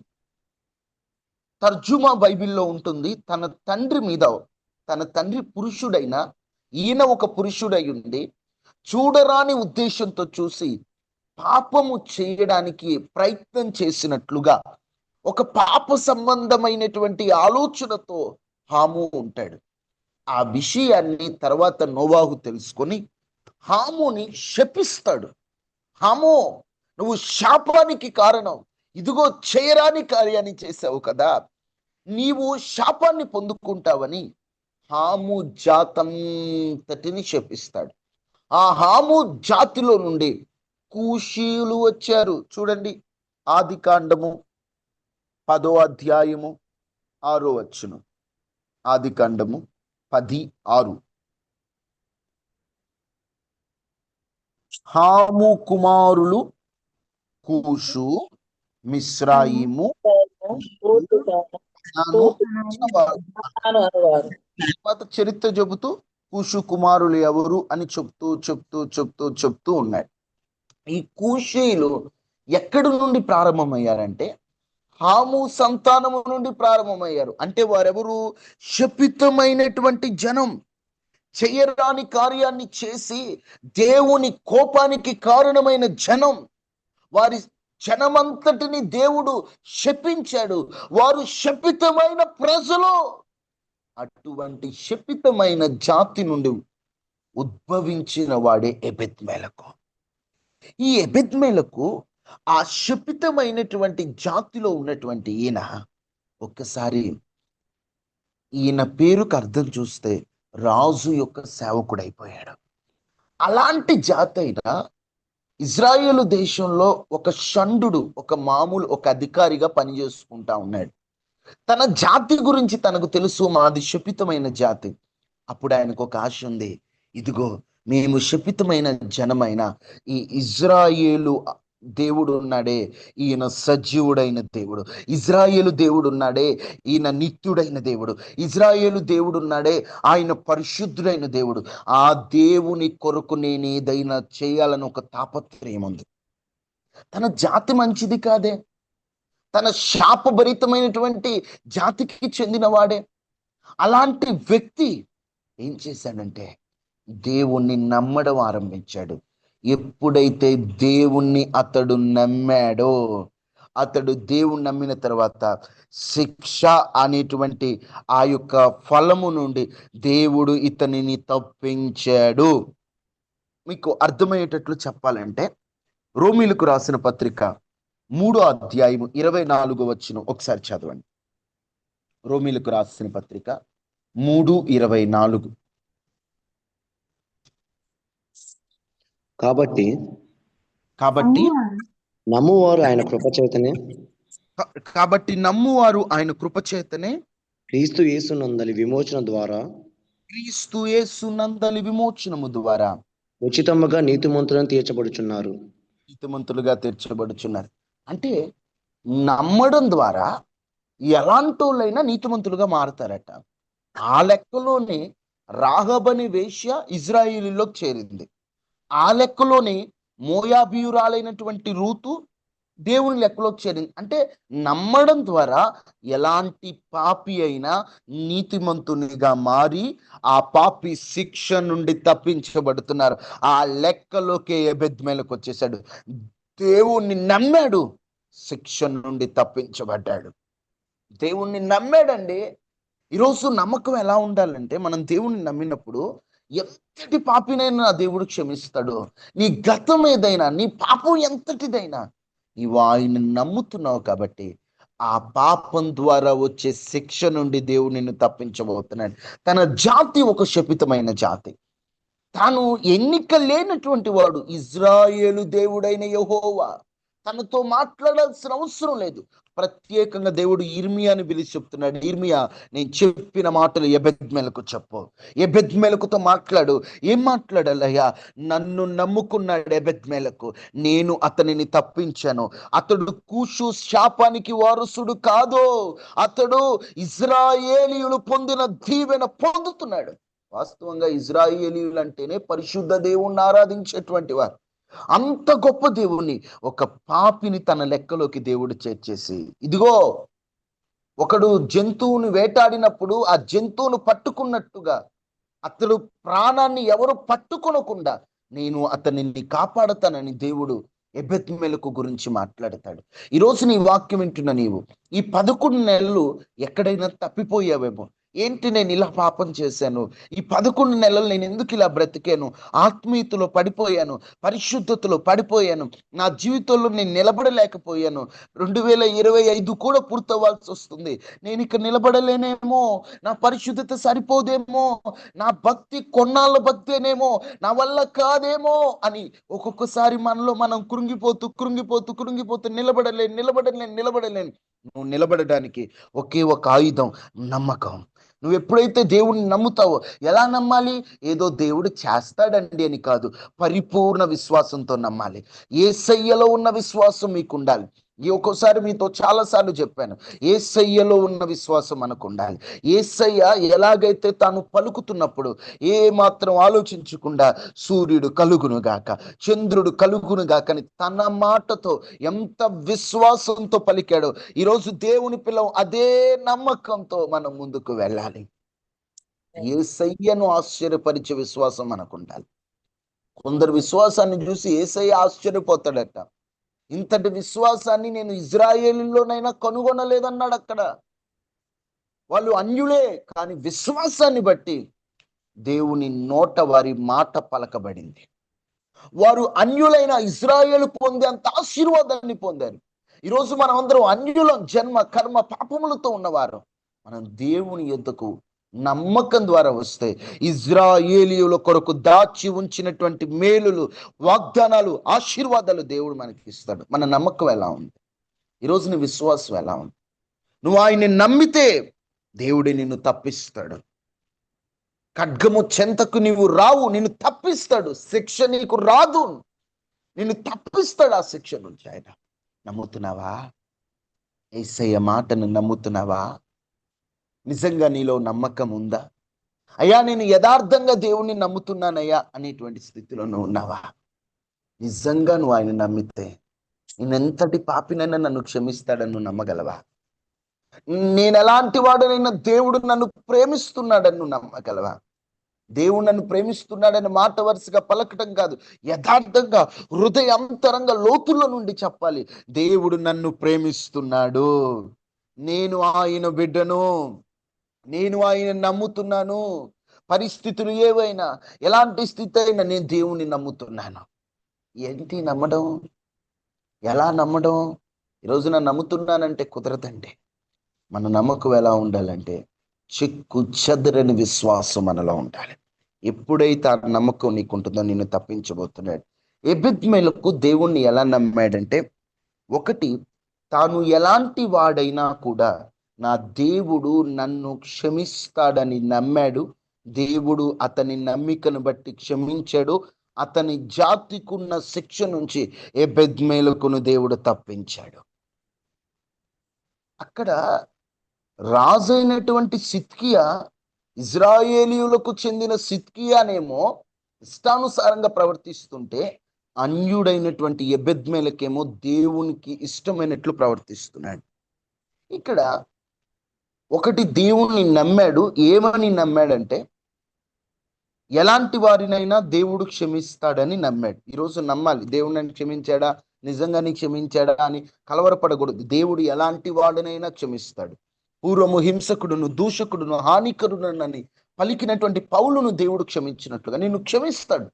తర్జుమా బైబిల్లో ఉంటుంది, తన తండ్రి మీద, తన తండ్రి పురుషుడైన ఈయన ఒక పురుషుడై ఉండి చూడరాని ఉద్దేశంతో చూసి పాపము చేయడానికి ప్రయత్నం చేసినట్లుగా ఒక పాప సంబంధమైనటువంటి ఆలోచనతో హాము ఉంటాడు. ఆ విషయాన్ని తర్వాత నోవాహు తెలుసుకొని హాముని శపిస్తాడు. హాము, నువ్వు శాపానికి కారణం, ఇదిగో చేయరాని కార్యాన్ని చేసావు కదా, నీవు శాపాన్ని పొందుకుంటావని హాము జాతంతటిని శపిస్తాడు. ఆ హాము జాతిలో నుండి కూషీయులు వచ్చారు. చూడండి, ఆది కాండము 10వ అధ్యాయము 6వ వచనం. ఆది కాండము 10:6. హాము కుమారులు కూషు, మిస్రాయిము, చరిత్ర చెబుతూ కూషు కుమారులు ఎవరు అని చెప్తూ ఉన్నాడు. ఈ కూషీలు ఎక్కడి నుండి ప్రారంభమయ్యారంటే హాము సంతానము నుండి ప్రారంభమయ్యారు. అంటే వారెవరు? శపితమైనటువంటి జనం, చెయ్యరాని కార్యాన్ని చేసి దేవుని కోపానికి కారణమైన జనం. వారి జనమంతటిని దేవుడు శపించాడు. వారు శపితమైన ప్రజలు. అటువంటి శపితమైన జాతి నుండి ఉద్భవించిన వాడే ఎబెద్మెలకు. ఈ ఎబెద్మెలకు ఆ శపితమైనటువంటి జాతిలో ఉన్నటువంటి ఈయన ఒక్కసారి ఈయన పేరుకు అర్థం చూస్తే రాజు యొక్క సేవకుడైపోయాడు. అలాంటి జాతి అయినా ఇజ్రాయేలు దేశంలో ఒక షండు, ఒక మామూలు ఒక అధికారిగా పనిచేసుకుంటా ఉన్నాడు. తన జాతి గురించి తనకు తెలుసు, మాది శపితమైన జాతి. అప్పుడు ఆయనకు ఒక ఆశ ఉంది, ఇదిగో మేము శపితమైన జనమైన ఈ ఇజ్రాయేలు దేవుడు ఉన్నాడే, ఈయన సజీవుడైన దేవుడు. ఇజ్రాయేలు దేవుడు ఉన్నాడే, ఈయన నిత్యుడైన దేవుడు. ఇజ్రాయేలు దేవుడు ఉన్నాడే, ఆయన పరిశుద్ధుడైన దేవుడు. ఆ దేవుని కొరకు నేను ఏదైనా చేయాలని ఒక తాపత్రయం ఉంది. తన జాతి మంచిది కాదే, తన శాపభరితమైనటువంటి జాతికి చెందినవాడే. అలాంటి వ్యక్తి ఏం చేశాడంటే దేవుణ్ణి నమ్మడం ఆరంభించాడు. ఎప్పుడైతే దేవుణ్ణి అతడు నమ్మాడో, అతడు దేవుణ్ణి నమ్మిన తర్వాత శిక్ష అనేటువంటి ఆ యొక్క ఫలము నుండి దేవుడు ఇతనిని తప్పించాడు. మీకు అర్థమయ్యేటట్లు చెప్పాలంటే రోమీలకు రాసిన పత్రిక 3వ అధ్యాయము 24వ వచనం ఒకసారి చదవండి. రోమీలకు రాసిన పత్రిక 3:24. కాబట్టి నమ్మువారు ఆయన కృపచేతనే నమ్మువారు ఆయన కృపచేతనే క్రీస్తు యేసునందలి విమోచనము ద్వారా ఉచితముగా నీతిమంతులుగా తీర్చబడుచున్నారు. అంటే నమ్మడం ద్వారా ఎలాంటోళ్ళైనా నీతిమంతులుగా మారుతారట. ఆ లెక్కలోనే రాహబని వేశ్య ఇజ్రాయేలీలోకి చేరింది. ఆ లెక్కలోనే మోయాబీయురాలైనటువంటి రూతు దేవుని లెక్కలోకి చేరింది. అంటే నమ్మడం ద్వారా ఎలాంటి పాపి అయినా నీతిమంతునిగా మారి ఆ పాపి శిక్ష నుండి తప్పించబడుతున్నారు. ఆ లెక్కలోకే ఎబెద్మెలకు వచ్చేసాడు. దేవుణ్ణి నమ్మాడు, శిక్ష నుండి తప్పించబడ్డాడు. దేవుణ్ణి నమ్మాడండి. ఈరోజు నమ్మకం ఎలా ఉండాలంటే, మనం దేవుణ్ణి నమ్మినప్పుడు ఎంతటి పాపినైనా నా దేవుడు క్షమిస్తాడు. నీ గతం ఏదైనా, నీ పాపం ఎంతటిదైనా, నీవు ఆయన నమ్ముతున్నావు కాబట్టి ఆ పాపం ద్వారా వచ్చే శిక్ష నుండి దేవుడు నిన్ను తప్పించబోతున్నాడు. తన జాతి ఒక శపితమైన జాతి. తాను ఎన్నిక లేనటువంటి వాడు ఇజ్రాయేలు దేవుడైన యెహోవా. తనతో మాట్లాడాల్సిన అవసరం లేదు. ప్రత్యేకంగా దేవుడు ఇర్మియాని పిలిచి చెప్తున్నాడు, ఇర్మియా, నేను చెప్పిన మాటలు ఎబెద్మెలకు చెప్పు, ఎబెద్మెలకుతో మాట్లాడు. ఏం మాట్లాడాలయ్యా? నన్ను నమ్ముకున్నాడు ఎబెద్మెలకు, నేను అతనిని తప్పించాను. అతడు కూషు శాపానికి వారసుడు కాదు, అతడు ఇజ్రాయేలీయులు పొందిన దీవెన పొందుతున్నాడు. వాస్తవంగా ఇజ్రాయేలీయులు అంటేనే పరిశుద్ధ దేవుణ్ణి ఆరాధించేటువంటి వారు. అంత గొప్ప దేవుణ్ణి ఒక పాపిని తన లెక్కలోకి దేవుడు చేర్చేసి, ఇదిగో ఒకడు జంతువుని వేటాడినప్పుడు ఆ జంతువును పట్టుకున్నట్టుగా అతడు ప్రాణాన్ని ఎవరు పట్టుకొనకుండా నేను అతనిని కాపాడతానని దేవుడు ఎబెద్మెలకు గురించి మాట్లాడతాడు. ఈరోజు నీ వాక్యం వింటున్న నీవు ఈ 11 నెలలు ఎక్కడైనా తప్పిపోయావేమో. ఏంటి, నేను ఇలా పాపం చేశాను, ఈ 11 నెలలు నేను ఎందుకు ఇలా బ్రతికాను, ఆత్మీయతలో పడిపోయాను, పరిశుద్ధతలో పడిపోయాను, నా జీవితంలో నేను నిలబడలేకపోయాను, 2025 కూడా పూర్తవ్వాల్సి వస్తుంది, నేను ఇక నిలబడలేనేమో, నా పరిశుద్ధత సరిపోదేమో, నా భక్తి కొన్నాళ్ళ భక్తేనేమో, నా వల్ల కాదేమో అని ఒక్కొక్కసారి మనలో మనం కృంగిపోతూ నిలబడలేను. నువ్వు నిలబడడానికి ఒకే ఒక ఆయుధం, నమ్మకం. నువ్వు ఎప్పుడైతే దేవుణ్ణి నమ్ముతావో, ఎలా నమ్మాలి? ఏదో దేవుడు చేస్తాడండి అని కాదు, పరిపూర్ణ విశ్వాసంతో నమ్మాలి. యేసయ్యలో ఉన్న విశ్వాసం మీకు ఉండాలి. ఒక్కోసారి మీతో చాలాసార్లు చెప్పాను, యేసయ్యలో ఉన్న విశ్వాసం మనకు ఉండాలి. యేసయ్య ఎలాగైతే తాను పలుకుతున్నప్పుడు ఏ మాత్రం ఆలోచించకుండా సూర్యుడు కలుగును గాక, చంద్రుడు కలుగును గాక అని తన మాటతో ఎంత విశ్వాసంతో పలికాడో, ఈరోజు దేవుని పిల్లలు అదే నమ్మకంతో మనం ముందుకు వెళ్ళాలి. యేసయ్యను ఆశ్చర్యపరిచే విశ్వాసం మనకు ఉండాలి. కొందరు విశ్వాసాన్ని చూసి యేసయ్య ఆశ్చర్యపోతాడట. ఇంతటి విశ్వాసాన్ని నేను ఇజ్రాయేలులోనైనా కనుగొనలేదన్నాడు. అక్కడ వాళ్ళు అన్యులే, కానీ విశ్వాసాన్ని బట్టి దేవుని నోట వారి మాట పలకబడింది. వారు అన్యులైన ఇజ్రాయేలు పొందేంత ఆశీర్వాదాన్ని పొందారు. ఈరోజు మనం అందరం అన్యులం, జన్మ కర్మ పాపములతో ఉన్నవారు. మనం దేవుని యొద్దకు నమ్మకం ద్వారా వస్తే ఇజ్రాయేలీయుల కొరకు దాచి ఉంచినటువంటి మేలులు, వాగ్దానాలు, ఆశీర్వాదాలు దేవుడు మనకి ఇస్తాడు. మన నమ్మకం ఎలా ఉంది? ఈరోజు నీ విశ్వాసం ఎలా ఉంది? నువ్వు ఆయన్ని నమ్మితే దేవుడు నిన్ను తప్పిస్తాడు. ఖడ్గము చెంతకు నీవు రావు, నిన్ను తప్పిస్తాడు. శిక్ష నీకు రాదు, నిన్ను తప్పిస్తాడు ఆ శిక్ష నుంచి. ఆయన నమ్ముతున్నావా? యేసయ్య మాటను నమ్ముతున్నావా? నిజంగా నీలో నమ్మకం ఉందా? అయ్యా, నేను యథార్థంగా దేవుణ్ణి నమ్ముతున్నానయ్యా అనేటువంటి స్థితిలో నువ్వు ఉన్నావా? నిజంగా నువ్వు ఆయన నమ్మితే నేనెంతటి పాపినైనా నన్ను క్షమిస్తాడని నువ్వు నమ్మగలవా? నేను ఎలాంటి వాడనైనా దేవుడు నన్ను ప్రేమిస్తున్నాడని నువ్వు నమ్మగలవా? దేవుడు నన్ను ప్రేమిస్తున్నాడని మాట వరుసగా పలకటం కాదు, యథార్థంగా హృదయాంతరంగా లోతుల్లో నుండి చెప్పాలి, దేవుడు నన్ను ప్రేమిస్తున్నాడు, నేను ఆయన బిడ్డను, నేను ఆయన నమ్ముతున్నాను. పరిస్థితులు ఏవైనా, ఎలాంటి స్థితి అయినా నేను దేవుణ్ణి నమ్ముతున్నాను. ఏంటి నమ్మడం? ఎలా నమ్మడం? ఈరోజు నేను నమ్ముతున్నానంటే కుదరదండి. మన నమ్మకం ఎలా ఉండాలంటే చెక్కు చెదరని విశ్వాసం మనలో ఉండాలి. ఎప్పుడైతే ఆ నమ్మకం నీకు ఉంటుందో నిన్ను తప్పించబోతున్నాడు. ఎబెద్మెలకు దేవుణ్ణి ఎలా నమ్మాడంటే, ఒకటి, తాను ఎలాంటి వాడైనా కూడా నా దేవుడు నన్ను క్షమిస్తాడని నమ్మాడు. దేవుడు అతని నమ్మికను బట్టి క్షమించాడు. అతని జాతికున్న శిక్ష నుంచి ఎబెద్మెలకును దేవుడు తప్పించాడు. అక్కడ రాజైనటువంటి సిద్కియా, ఇజ్రాయేలీయులకు చెందిన సిద్కియానేమో ఇష్టానుసారంగా ప్రవర్తిస్తుంటే, అన్యుడైనటువంటి ఎబెద్మెలకేమో దేవునికి ఇష్టమైనట్లు ప్రవర్తిస్తున్నాడు. ఇక్కడ ఒకటి దేవుణ్ణి నమ్మాడు. ఏమని నమ్మాడంటే ఎలాంటి వారినైనా దేవుడు క్షమిస్తాడని నమ్మాడు. ఈరోజు నమ్మాలి, దేవుడు నన్ను క్షమించాడా, నిజంగానే క్షమించాడా అని కలవరపడకూడదు. దేవుడు ఎలాంటి వాడినైనా క్షమిస్తాడు. పూర్వము హింసకుడును, దూషకుడును, హానికరుడనని పలికినటువంటి పౌలును దేవుడు క్షమించినట్లుగా నిన్ను క్షమిస్తాడు.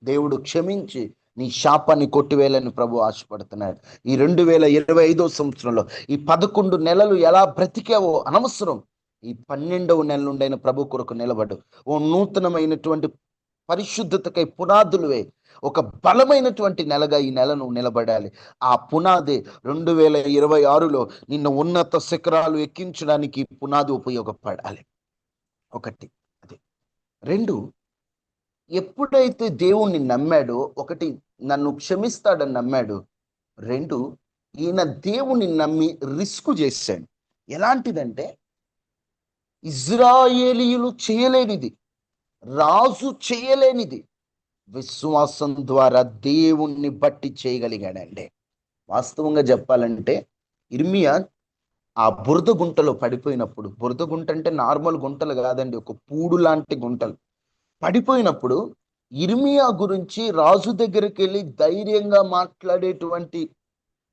దేవుడు క్షమించి నీ శాపాన్ని కొట్టివేయాలని ప్రభు ఆశపడుతున్నాడు. ఈ 2025 సంవత్సరంలో ఈ 11 నెలలు ఎలా బ్రతికావో అనవసరం. ఈ 12వ నెల నుండైన ప్రభు కొరకు నిలబడు. ఓ నూతనమైనటువంటి పరిశుద్ధతకై పునాదులువే. ఒక బలమైనటువంటి నెలగా ఈ నెలను నిలబడాలి. ఆ పునాది 2026లో నిన్ను ఉన్నత శిఖరాలు ఎక్కించడానికి పునాది ఉపయోగపడాలి. ఒకటి అది. 2, ఎప్పుడైతే దేవుణ్ణి నమ్మాడో, ఒకటి నన్ను క్షమిస్తాడని నమ్మాడు. 2, ఈయన దేవుణ్ణి నమ్మి రిస్క్ చేశాడు. ఎలాంటిదంటే ఇజ్రాయేలీయులు చేయలేనిది, రాజు చేయలేనిది విశ్వాసం ద్వారా దేవుణ్ణి బట్టి చేయగలిగాడండి. వాస్తవంగా చెప్పాలంటే ఇర్మియా ఆ బురద గుంటలో పడిపోయినప్పుడు, బురద గుంట అంటే నార్మల్ గుంటలు కాదండి, ఒక పూడు లాంటి గుంటలు పడిపోయినప్పుడు ఇర్మియా గురించి రాజు దగ్గరికి వెళ్ళి ధైర్యంగా మాట్లాడేటువంటి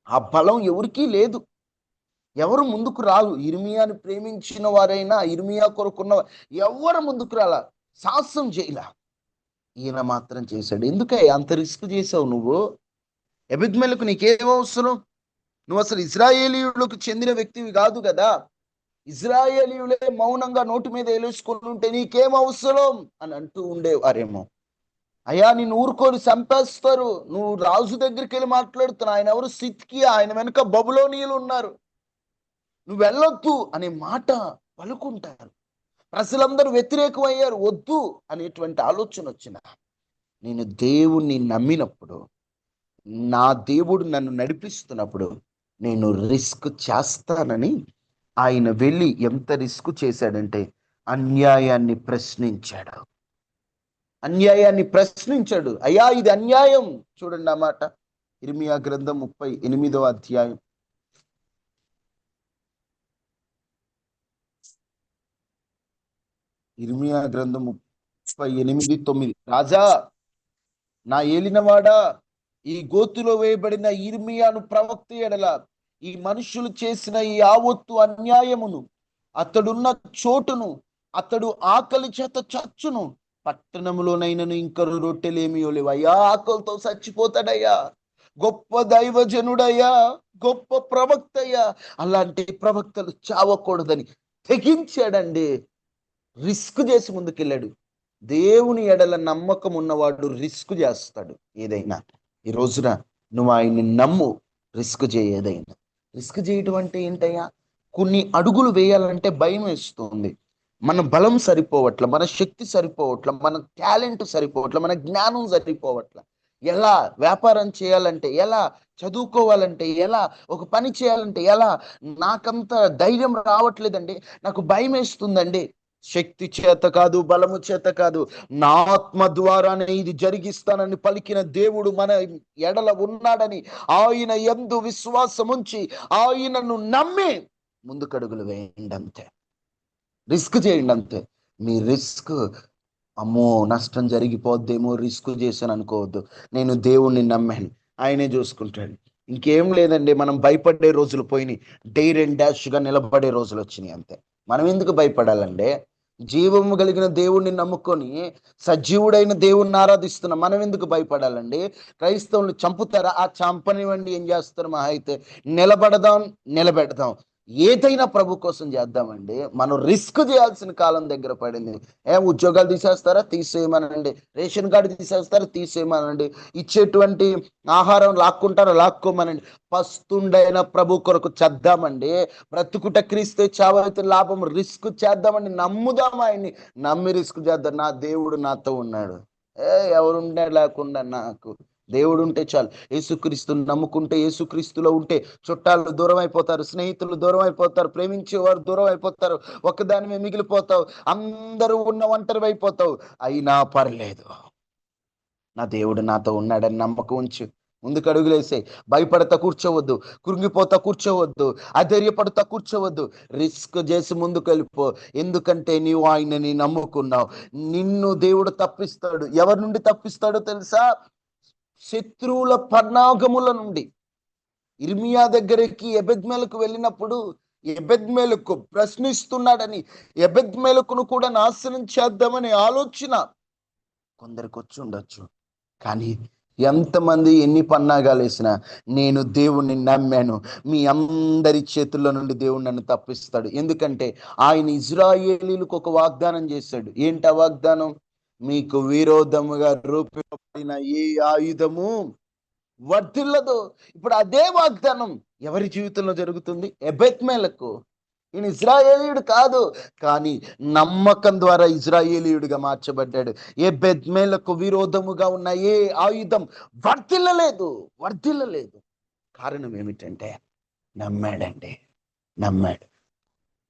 ఆ బలం ఎవరికీ లేదు. ఎవరు ముందుకు రాలు. ఇర్మియాని ప్రేమించిన వారైనా, ఇర్మియా కొరకున్న ఎవరు ముందుకు రాలా, సాహసం చేయలా. ఈయన మాత్రం చేశాడు. ఎందుకే అంత రిస్క్ చేసావు నువ్వు? ఎబెద్మెలకు నీకేం అవసరం? నువ్వు అసలు ఇజ్రాయేలీయులకు చెందిన వ్యక్తివి కాదు కదా. ఇజ్రాయేలీయులే మౌనంగా నోటి మీద వేలేసుకుని ఉంటే నీకేం అవసరం అని అంటూ ఉండేవారేమో. అయ్యా నిన్ను ఊరుకొని చంపేస్తారు, నువ్వు రాజు దగ్గరికి వెళ్ళి మాట్లాడుతున్నావు, ఆయన ఎవరు? సిద్కియా, ఆయన వెనుక బబులోనీయులు ఉన్నారు, నువ్వు వెళ్ళొద్దు అనే మాట పలుకుంటారు. ప్రజలందరూ వ్యతిరేకమయ్యారు, వద్దు అనేటువంటి ఆలోచన వచ్చిన నేను దేవుణ్ణి నమ్మినప్పుడు, నా దేవుడు నన్ను నడిపిస్తున్నప్పుడు నేను రిస్క్ చేస్తానని ఆయన వెళ్ళి ఎంత రిస్క్ చేశాడంటే అన్యాయాన్ని ప్రశ్నించాడు. అన్యాయాన్ని ప్రశ్నించాడు. అయ్యా ఇది అన్యాయం. చూడండి ఆ మాట, ఇర్మియా గ్రంథం 38వ అధ్యాయం. ఇర్మియా గ్రంథం 38:9. రాజా, నా ఏలినవాడా, ఈ గోతులో వేయబడిన ఇర్మియాను ప్రవక్త ఎడల ఈ మనుషులు చేసిన ఈ యావత్తు అన్యాయమును, అతడున్న చోటును, అతడు ఆకలి చేత చచ్చును, పట్టణంలోనైనను ఇంకరు రొట్టెలేమియో లేవు. అయ్యా ఆకలితో చచ్చిపోతాడయ్యా, గొప్ప దైవజనుడయ్యా, గొప్ప ప్రవక్త అయ్యా, అలాంటి ప్రవక్తలు చావకూడదని తెగించాడండి. రిస్క్ చేసి ముందుకెళ్ళాడు. దేవుని ఎడల నమ్మకం ఉన్నవాడు రిస్క్ చేస్తాడు ఏదైనా. ఈ రోజున నువ్వు ఆయన్ని నమ్ము, రిస్క్ చేయదైనా. రిస్క్ చేయడం అంటే ఏంటయ్యా? కొన్ని అడుగులు వేయాలంటే భయం వేస్తుంది. మన బలం సరిపోవట్ల, మన శక్తి సరిపోవట్ల, మన టాలెంట్ సరిపోవట్ల, మన జ్ఞానం సరిపోవట్ల. ఎలా వ్యాపారం చేయాలంటే ఎలా, చదువుకోవాలంటే ఎలా, ఒక పని చేయాలంటే ఎలా, నాకంత ధైర్యం రావట్లేదండి, నాకు భయం వేస్తుందండి. శక్తి చేత కాదు, బలము చేత కాదు, నా ఆత్మ ద్వారానే ఇది జరిగిస్తానని పలికిన దేవుడు మన ఎడల ఉన్నాడని ఆయన యందు విశ్వాసం ఉంచి ఆయనను నమ్మి ముందుకడుగులు వేయండి అంతే. రిస్క్ చేయండి అంతే. మీ రిస్క్, అమ్మో నష్టం జరిగిపోద్దేమో రిస్క్ చేశాను అనుకోవద్దు. నేను దేవుణ్ణి నమ్మాను, ఆయనే చూసుకుంటాడు. ఇంకేం లేదండి, మనం భయపడే రోజులు పోయినాయి, డైర్ అండ్ డాష్గా నిలబడే రోజులు వచ్చినాయి అంతే. మనం ఎందుకు భయపడాలంటే జీవము కలిగిన దేవుణ్ణి నమ్ముకొని సజీవుడైన దేవుణ్ణి ఆరాధిస్తున్నాం. మనం ఎందుకు భయపడాలండి? క్రైస్తవులు చంపుతారా? ఆ చంపనివ్వండి, ఏం చేస్తారు? మా అయితే నిలబెడదాం, ఏదైనా ప్రభు కోసం చేద్దామండి. మనం రిస్క్ చేయాల్సిన కాలం దగ్గర పడింది. ఉద్యోగాలు తీసేస్తారా? తీసేయమనండి. Ration card తీసేస్తారా? తీసేయమనండి. ఇచ్చేటువంటి ఆహారం లాక్కుంటారా? లాక్కోమనండి. పస్తుండైన ప్రభు కొరకు చేద్దామండి. బ్రతుకుట క్రీస్తే, చావైతే లాభం. రిస్క్ చేద్దామండి, నమ్ముదాం ఆయన్ని. నమ్మి రిస్క్ చేద్దాం. నా దేవుడు నాతో ఉన్నాడు. ఎవరుంటే లేకుండా నాకు దేవుడు ఉంటే చాలు. యేసుక్రీస్తుని నమ్ముకుంటే, యేసుక్రీస్తులో ఉంటే చుట్టాలు దూరం అయిపోతారు, స్నేహితులు దూరం అయిపోతారు, ప్రేమించేవారు దూరం అయిపోతారు, ఒక్కదానిమే మిగిలిపోతావు, అందరూ ఉన్న ఒంటరి అయిపోతావు. అయినా పర్లేదు, నా దేవుడు నాతో ఉన్నాడని నమ్మకం ఉంచు, ముందుకు అడుగులేసే. భయపడతా కూర్చోవద్దు, కృంగిపోతా కూర్చోవద్దు, అధైర్యపడతా కూర్చోవద్దు. రిస్క్ చేసి ముందుకు వెళ్ళిపో. ఎందుకంటే నీవు ఆయనని నమ్ముకున్నావు. నిన్ను దేవుడు తప్పిస్తాడు. ఎవరి నుండి తప్పిస్తాడో తెలుసా? శత్రువుల పన్నాగముల నుండి. ఇర్మియా దగ్గరికి ఎబెద్మెలకు వెళ్ళినప్పుడు ఎబెద్మెలకు ప్రశ్నిస్తున్నాడని, ఎబెద్మెలకును కూడా నాశనం చేద్దామని ఆలోచన కొందరికి వచ్చి ఉండొచ్చు. కానీ ఎంతమంది ఎన్ని పన్నాగాలు వేసినా నేను దేవుణ్ణి నమ్మాను, మీ అందరి చేతుల్లో నుండి దేవుడు నన్ను తప్పిస్తాడు. ఎందుకంటే ఆయన ఇజ్రాయేలీలకు ఒక వాగ్దానం చేశాడు. ఏంటి ఆ వాగ్దానం? మీకు విరోధముగా రూపింపబడిన ఏ ఆయుధము వర్ధిల్లదు. ఇప్పుడు అదే వాగ్దానం ఎవరి జీవితంలో జరుగుతుంది? ఎబెద్మెలకు. ఈయన ఇజ్రాయేలీయుడు కాదు, కానీ నమ్మకం ద్వారా ఇజ్రాయేలీయుడిగా మార్చబడ్డాడు. ఎబెద్మెలకు విరోధముగా ఉన్న ఏ ఆయుధం వర్ధిల్లలేదు. కారణం ఏమిటంటే నమ్మాడు.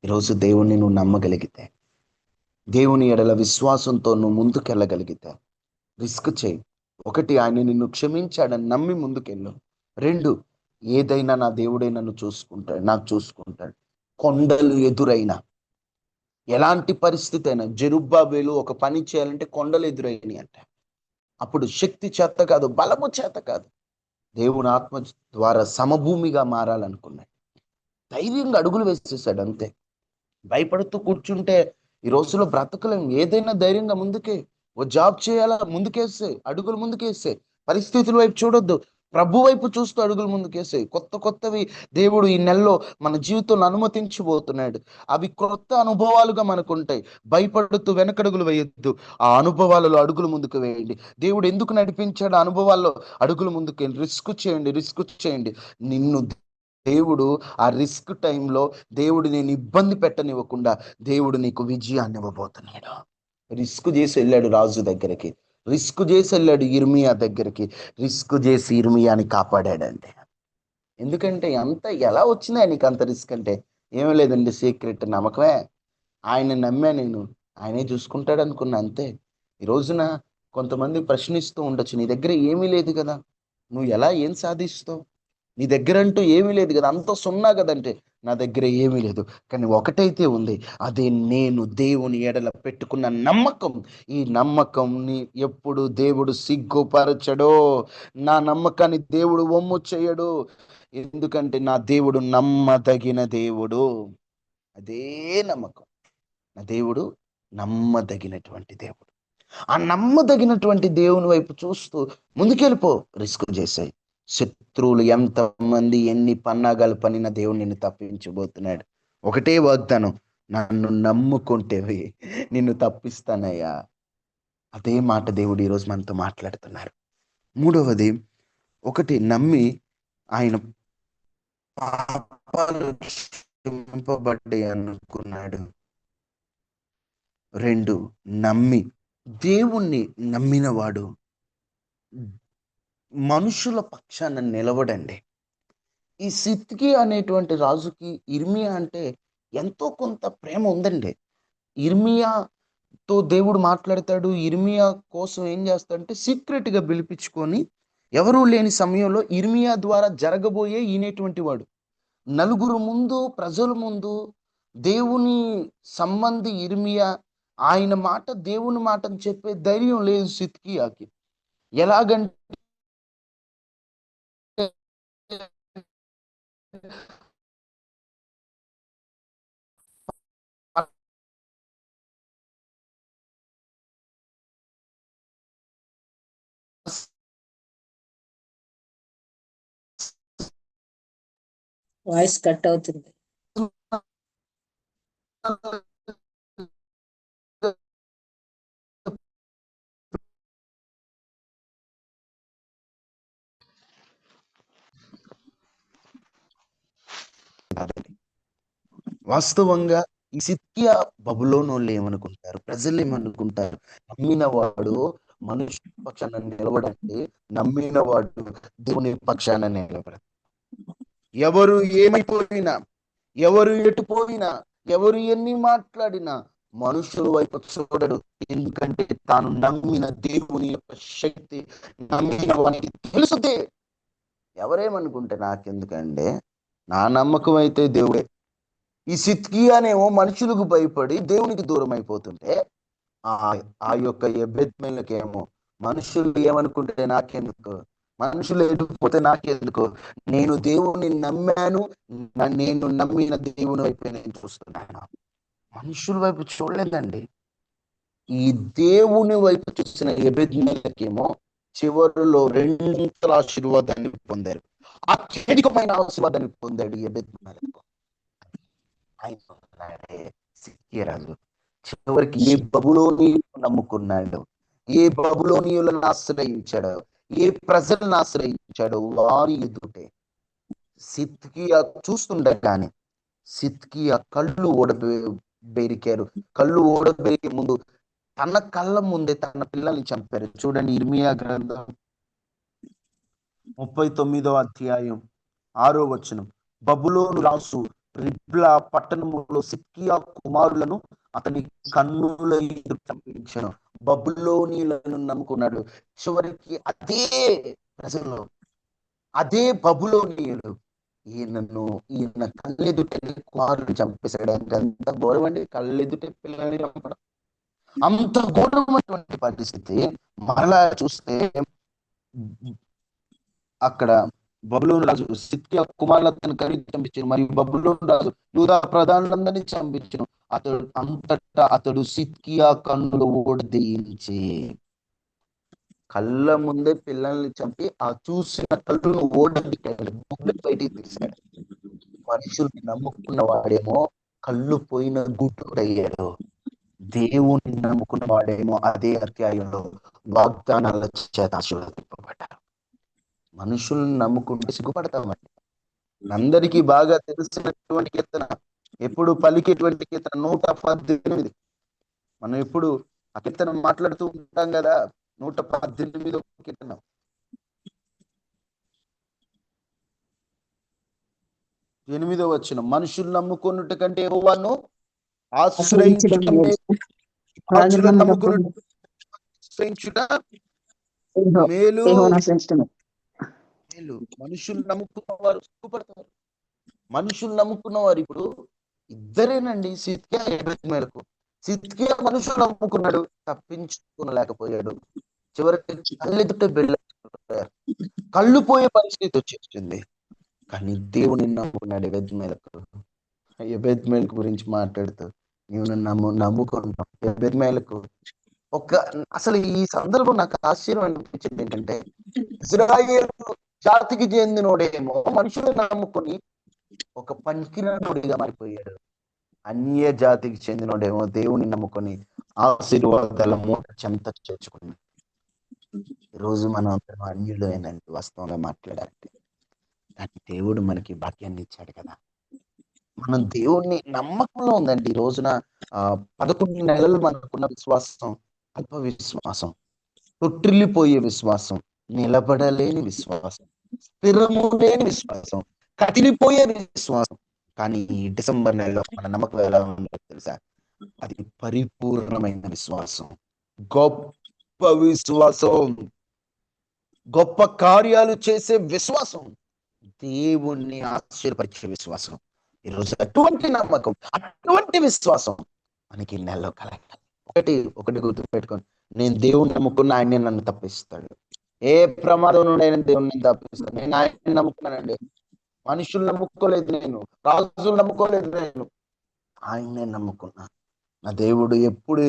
ఈరోజు దేవుణ్ణి నువ్వు నమ్మగలిగితే, దేవుని ఎడల విశ్వాసంతో నువ్వు ముందుకెళ్ళగలిగితే రిస్క్ చేయి. ఒకటి, ఆయన నిన్ను క్షమించాడని నమ్మి ముందుకెళ్ళు. రెండు, ఏదైనా నా దేవుడే నన్ను చూసుకుంటాడు. కొండలు ఎదురైనా, ఎలాంటి పరిస్థితి అయినా, జెరుబ్బాబేలు ఒక పని చేయాలంటే కొండలు ఎదురైనాయి అంట. అప్పుడు శక్తి చేత కాదు, బలము చేత కాదు, దేవుని ఆత్మ ద్వారా సమభూమిగా మారాలనుకున్నాడు. ధైర్యంగా అడుగులు వేసేసాడు అంతే. భయపడుతూ కూర్చుంటే ఈ రోజులో బ్రతకలేం. ఏదైనా ధైర్యంగా ముందుకే. ఓ జాబ్ చేయాలా, ముందుకేసే, అడుగులు ముందుకేసే. పరిస్థితుల వైపు చూడొద్దు, ప్రభు వైపు చూస్తూ అడుగులు ముందుకేసే. కొత్తవి దేవుడు ఈ నెలలో మన జీవితంలో అనుమతించబోతున్నాడు. అవి కొత్త అనుభవాలుగా మనకు ఉంటాయి. భయపడుతూ వెనకడుగులు వేయొద్దు, ఆ అనుభవాలలో అడుగులు ముందుకు వేయండి. దేవుడు ఎందుకు నడిపించాడు ఆ అనుభవాల్లో? అడుగులు ముందుకు రిస్క్ చేయండి. నిన్ను దేవుడు ఆ రిస్క్ టైంలో దేవుడు నేను ఇబ్బంది పెట్టనివ్వకుండా దేవుడు నీకు విజయాన్ని ఇవ్వబోతున్నాడు. రిస్క్ చేసి వెళ్ళాడు రాజు దగ్గరికి, రిస్క్ చేసి వెళ్ళాడు ఇర్మియా దగ్గరికి, రిస్క్ చేసి ఇర్మియాని కాపాడాడంటే. ఎందుకంటే ఎలా వచ్చిందా నీకు అంత రిస్క్ అంటే? ఏమీ లేదండి, సీక్రెట్ నమ్మకమే. ఆయన నమ్మా, నేను ఆయనే చూసుకుంటాడు అనుకున్నా, అంతే. ఈ రోజున కొంతమంది ప్రశ్నిస్తూ ఉండొచ్చు, నీ దగ్గర ఏమీ లేదు కదా, నువ్వు ఏం సాధిస్తావు? నీ దగ్గర అంటూ ఏమీ లేదు కదా, అంత సున్నా కదంటే, నా దగ్గర ఏమీ లేదు, కానీ ఒకటైతే ఉంది, అదే నేను దేవుని ఎడల పెట్టుకున్న నమ్మకం. ఈ నమ్మకంని ఎప్పుడు దేవుడు సిగ్గుపరచడో, నా నమ్మకాన్ని దేవుడు వమ్ము చేయడు. ఎందుకంటే నా దేవుడు నమ్మదగిన దేవుడు. అదే నమ్మకం. నా దేవుడు నమ్మదగినటువంటి దేవుడు. ఆ నమ్మదగినటువంటి దేవుని వైపు చూస్తూ ముందుకెళ్ళిపో, రిస్క్ చేసాయి. శత్రువులు ఎంతమంది ఎన్ని పన్నాగాలు పనిన దేవుడు నిన్ను తప్పించబోతున్నాడు. ఒకటే వాగ్దానం, నన్ను నమ్ముకుంటేవి నిన్ను తప్పిస్తానయ్యా. అదే మాట దేవుడు ఈరోజు మనతో మాట్లాడుతున్నారు. మూడవది, ఒకటి నమ్మి ఆయన పాపాలు క్షమింపబడ్డాయి అనుకున్నాడు. రెండు, దేవుణ్ణి నమ్మినవాడు మనుషుల పక్షాన నిలవడండి. ఈ సిద్కి అనేటువంటి రాజుకి ఇర్మియా అంటే ఎంతో కొంత ప్రేమ ఉందండి. ఇర్మియాతో దేవుడు మాట్లాడతాడు. ఇర్మియా కోసం ఏం చేస్తాడంటే సీక్రెట్గా పిలిపించుకొని, ఎవరూ లేని సమయంలో ఇర్మియా ద్వారా జరగబోయే ఈనేటువంటి వాడు నలుగురు ముందు, ప్రజల ముందు దేవుని సంబంధి ఇర్మియా, ఆయన మాట దేవుని మాట అని చెప్పే ధైర్యం లేదు సిద్కియాకి. ఎలాగంటే వాయిస్ కట్ అవుతుంది. వాస్తవంగా ఈ సిద్కియా బబులోనోళ్ళు ఏమనుకుంటారు, ప్రజలు ఏమనుకుంటారు? నమ్మిన వాడు మనుషుల పక్షాన నిలబడండి, నమ్మిన వాడు దేవుని పక్షాన నిలబడ. ఎవరు ఏమైపోయినా, ఎవరు ఎటు పోయినా, ఎవరు ఎన్ని మాట్లాడినా మనుషుల వైపు చూడడు. ఎందుకంటే తాను నమ్మిన దేవుని యొక్క శక్తి నమ్మిన వానికి తెలుసుదే. ఎవరేమనుకుంటే నాకెందుకంటే, నా నమ్మకం అయితే దేవుడే. ఈ సిద్కియానేమో మనుషులకు భయపడి దేవునికి దూరం అయిపోతుంటే, ఆ ఆ యొక్క ఎబెద్మెలకేమో మనుషులు ఏమనుకుంటే నాకెందుకు, మనుషులు ఎదుగుపోతే నాకెందుకు, నేను దేవుని నమ్మాను, నేను నమ్మిన దేవుని వైపు నేను చూస్తున్నాను. మనుషుల వైపు చూడలేదండి. ఈ దేవుని వైపు చూసిన ఎబెద్మెలకేమో చివరిలో రెండింతల ఆశీర్వాదాన్ని పొందారు. అత్యధికమైన ఆశీర్వాదాన్ని పొందాడు ఎబెద్మెలకు. ఆయన సిక్కిరాజు చివరికి ఏ బబులోనీయులను నమ్ముకున్నాడు, ఏ బబులోనీయులను ఆశ్రయించాడు, ఏ ప్రజలను ఆశ్రయించాడు, వారి ఎదుటే సిద్కియా చూస్తుండగానే సిద్కియా కళ్ళు ఓడబెరికారు. కళ్ళు ఓడబెరికే ముందు తన కళ్ళ ముందే తన పిల్లల్ని చంపారు. చూడండి, ఇర్మియా గ్రంథం 39వ అధ్యాయం 6వ వచనం. బబులోను రాసు రిబ్లా పట్టణములో సిద్కియా కుమారులను అతని కన్నుల ఎదుట చంపించాను. బబులోనీయులను నమ్ముకున్నాడు. చివరికి అదే ప్రజలు, అదే బబులోనీయులు ఈయన కళ్ళెదుటే కుమారులు చంపేశాడు. అంత ఘోరం అండి, కళ్ళెదుటే పిల్లల్ని చంపడం. అంత ఘోరమైనటువంటి పరిస్థితి. మరలా చూస్తే అక్కడ బబులోను రాజు సిద్కియా కుమారులను కలిగి చంపించాను, మరియు బబులోను రాజు యూదా ప్రధానులందరినీ చంపించను. అతడు సిద్కియా కన్నులు ఓడదీయించి, కళ్ళ ముందే పిల్లల్ని చంపి ఆ చూసిన కళ్ళును ఓడబెట్టాడు, బయటికి తీశాడు. మనుషుల్ని నమ్ముకున్న వాడేమో కళ్ళు పోయిన గుడ్డుడయ్యాడు. దేవుణ్ణి నమ్ముకున్న వాడేమో అదే అధ్యాయంలో వాగ్దానాల చేత ఆశీర్వదింపబడ్డారు. మనుషుల్ని నమ్ముకుంటే సిగ్గుపడతామండి. అందరికీ బాగా తెలిసినటువంటి కీర్తన, ఎప్పుడు పలికేటువంటి కీర్తన 118. మనం ఎప్పుడు ఆ కీర్తన మాట్లాడుతూ ఉంటాం కదా. 118 కీర్తన. ఎనిమిదో వచనం. మనుషులు నమ్ముకున్నట్టు కంటే యెహోవాను ఆశ్రయించుట మేలు. మనుషులు నమ్ముకున్నవారు సిగ్గుపడతారు. మనుషులు నమ్ముకున్నవారు ఇప్పుడు ఇద్దరేనండి, సిద్కియా ఎబెద్మెలకు. సిద్కియా మనుషులు నమ్ముకున్నాడు, తప్పించుకోలేకపోయాడు. చివరికి కళ్ళెదుట కళ్ళు పోయే పరిస్థితి వచ్చేసింది. కానీ దేవుని నమ్ముకున్నాడు ఎబెద్మెలకు. ఎబెద్మెలకు గురించి మాట్లాడుతూ నీవు నమ్ముకున్నావు ఎబెద్మెలకు. అసలు ఈ సందర్భం నాకు ఆశ్చర్యం అనిపించింది ఏంటంటే, ఇజ్రాయేలు జాతికి చెందినోడేమో మనుషులు నమ్ముకొని ఒక పనికిరానుడిగా మారిపోయాడు. అన్య జాతికి చెందినోడేమో దేవుని నమ్ముకొని ఆశీర్వాదాల మూట చెంత చేర్చుకున్నాడు. ఈరోజు మనం అందరం అన్యులు అయినండి వాస్తవంగా మాట్లాడాలంటే. కానీ దేవుడు మనకి భాగ్యాన్ని ఇచ్చాడు కదా. మనం దేవుణ్ణి నమ్మకంలో ఉందండి. ఈ రోజున 11 నెలలు మనకున్న విశ్వాసం అల్ప విశ్వాసం, తొట్టిల్లిపోయే విశ్వాసం, నిలబడలేని విశ్వాసం, స్థిరము లేని విశ్వాసం, కదిలిపోయే విశ్వాసం. కానీ ఈ డిసెంబర్ నెలలో మన నమ్మకం ఎలా ఉందో తెలుసా? అది పరిపూర్ణమైన విశ్వాసం, గొప్ప విశ్వాసం, గొప్ప కార్యాలు చేసే విశ్వాసం, దేవుణ్ణి ఆశ్చర్యపరిచే విశ్వాసం. ఈరోజు అటువంటి నమ్మకం, అటువంటి విశ్వాసం మనకి నెలలో కలగాలి. ఒకటి గుర్తు పెట్టుకోండి, నేను దేవుణ్ణి నమ్ముకున్న ఆయన్ని నన్ను తప్పిస్తాడు. ఏ ప్రమాదం నుండి ఆయన దేవుణ్ణి తప్పిస్తాడు. నేను ఆయన్ని నమ్ముకున్నానండి. మనుషులు నమ్ముకోలేదు, నేను రాజులు నమ్ముకోలేదు, నేను ఆయన్నే నమ్ముకున్నా. నా దేవుడు ఎప్పుడు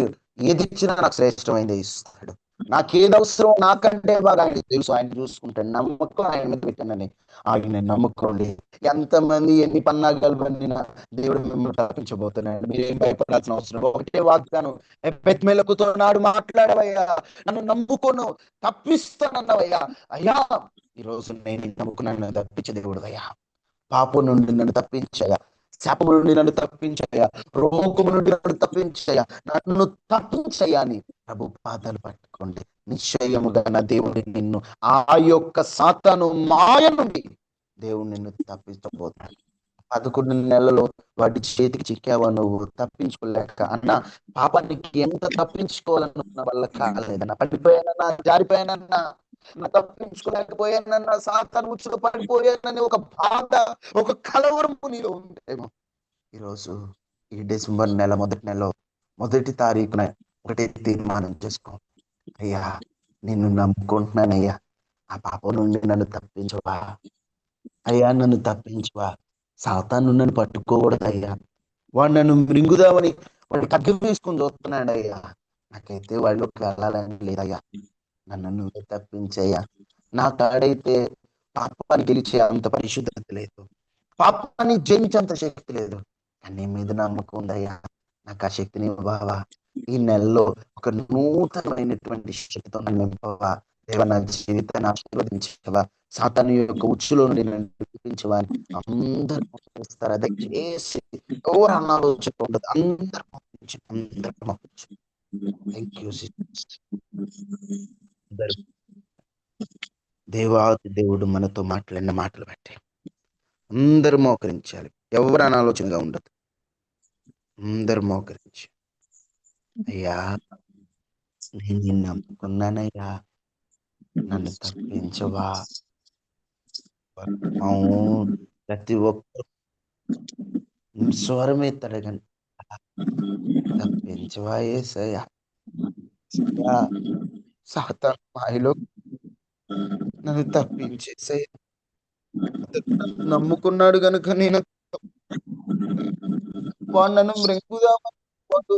ఏది ఇచ్చినా నాకు శ్రేష్టమైనది ఇస్తాడు. నాకేది అవసరం నాకంటే బాగా ఆయన తెలుసు. ఆయన చూసుకుంటాడు. నమ్మకం ఆయన మీద పెట్టానని ఆయన నమ్ముకోండి. ఎంతమంది ఎన్ని పన్నాగాలు బండినా దేవుడు మిమ్మల్ని తప్పించబోతున్నాడు. మీరేం భయపడాల్సిన అవసరం. ఒకటే వాగ్దానం, ఎబెద్మెలకుతో నాడు మాట్లాడవయ్యా, నన్ను నమ్ముకోను తప్పిస్తానన్నవయ్యా. అయ్యా ఈరోజు నేను నమ్ముకున్నాను, తప్పించే దేవుడు అయ్యా. పాపం నుండి నన్ను తప్పించయ్యా, శాపము నుండి నన్ను తప్పించయ్యా, రోగము నుండి నన్ను తప్పించయ్యా, నన్ను తప్పించయ్యా అని ప్రభు పాదాలు పట్టుకోండి. నిశ్చయముగా నా దేవుడు నిన్ను ఆ యొక్క సాతాను మాయ నుండి దేవుడు నిన్ను తప్పించబోతున్నాడు. 11 నెలలు వాటి చేతికి చిక్కావా నువ్వు తప్పించుకోలేక అన్న. పాపానికి ఎంత తప్పించుకోవాలనుకున్న వల్ల కాలేదన్న. పడిపోయానన్నా, జారిపోయానన్నా, తప్పించుకోలేకపోయానన్నా, సాతాను ఉచ్చులో పడిపోయానని ఒక బాధ, ఒక కలవరము నీలో ఉంటేమో ఈరోజు ఈ డిసెంబర్ నెల మొదటి తారీఖున ఒకటే తీర్మానం చేసుకో. అయ్యా, నిన్ను నమ్ముకుంటున్నానయ్యా, ఆ పాపం నుండి నన్ను తప్పించవా అయ్యా, నన్ను తప్పించవా. సాతాను నన్ను పట్టుకోకూడదయ్యా, వాడు నన్ను మృంగుదామని వాడు ఖడ్గం వేసుకొని చూస్తున్నాడయ్యా. నాకైతే వాళ్ళకి వెళ్ళాలని లేదయ్యా, నన్ను నువ్వే తప్పించయ్యా. నా కాడైతే పాపాన్ని గెలిచే అంత పరిశుద్ధత లేదు, పాపాన్ని జయించేంత శక్తి లేదు, కానీ నీ మీద నమ్మకం ఉందయ్యా. నాకు ఆ శక్తిని ఇవ్వవా. ఈ నెలలో ఒక నూతనమైనటువంటి శక్తితో నన్ను నింపవా. దేవా, నా జీవితాన్ని ఆశీర్వదించవా. సాతాను యొక్క ఉచ్చులో నుండి నన్ను విడిపించవా అని అందరూ మోకరిస్తారా? దయచేసి ఎవరు అనాలోచన ఉండదు, అందరూ మోకరించు. Thank you sisters. అందరూ దేవాది దేవుడు మనతో మాట్లాడిన మాటలు బట్టి అందరూ మోకరించాలి. ఎవరు అనాలోచనగా ఉండదు, అందరూ మోకరించి, అయ్యా నేను నిన్ను నమ్ముకున్నానయ్యా, నన్ను తప్పించవా. అవును, ప్రతి ఒక్కరు స్వరం ఎత్తడగండి, తప్పించవా యేసయ్యా. సాతాను మాయలో నన్ను తప్పించేసయ్యా. అతను నన్ను నమ్ముకున్నాడు గనుక నేను వాడు నన్ను మృంగుదామని వాడు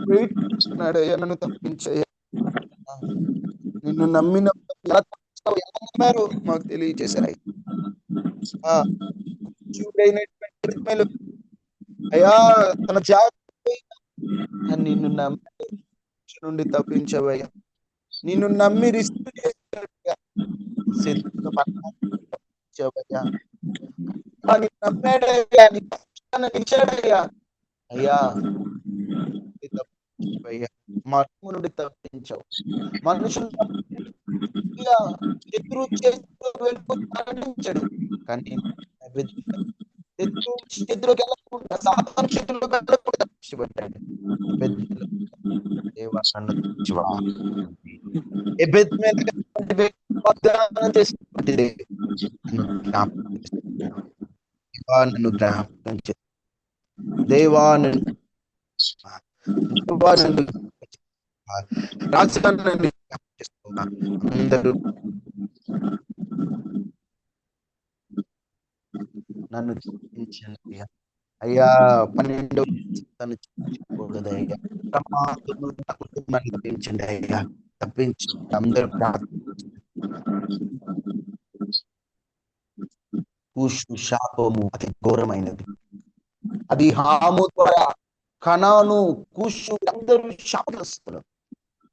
వెయిట్ చేస్తున్నాడయ్యా, నన్ను తప్పించయ్యా. నిన్ను నమ్మిన ఎలా నమ్మారు మాకు తెలియజేశారు. చూడైనటువంటి అయ్యా, తన జాగ్రత్త నిన్ను నమ్మి నుండి తప్పించవయ్యా. నిన్ను నమ్మి రిస్క్ చేశాడయ్యా, నమ్మాడయ్యా, నిలిచాడయ్యా. అయ్యా, తప్పించవయ్యా, మరణము నుండి తప్పించవు. మనుషులు శత్రువు చేతిలో వెళ్ళిపోయి మరణించాడు, కానీ శత్రువుకి వెళ్ళకుండా, సాతాను చేతుల్లో వెళ్ళకుండా రక్షించబడ్డాడు. దేవా, నన్ను తప్పించవా. ఎబెద్ మీద వాగ్దానం చేసినటువంటిది నన్ను జ్ఞాపకం చేయి. దేవా, నన్ను రాజధాని అందరూ నన్ను తప్పించండి అయ్యా. 12వ కూడదయ్యా, ప్రమాదము నా కుటుంబాన్ని తప్పించండి అయ్యా, తప్పించి అందరూ శాపము అతి ఘోరమైనది. అది హాము ద్వారా కనాను, కూషు అందరూ శాపగ్రస్తులు.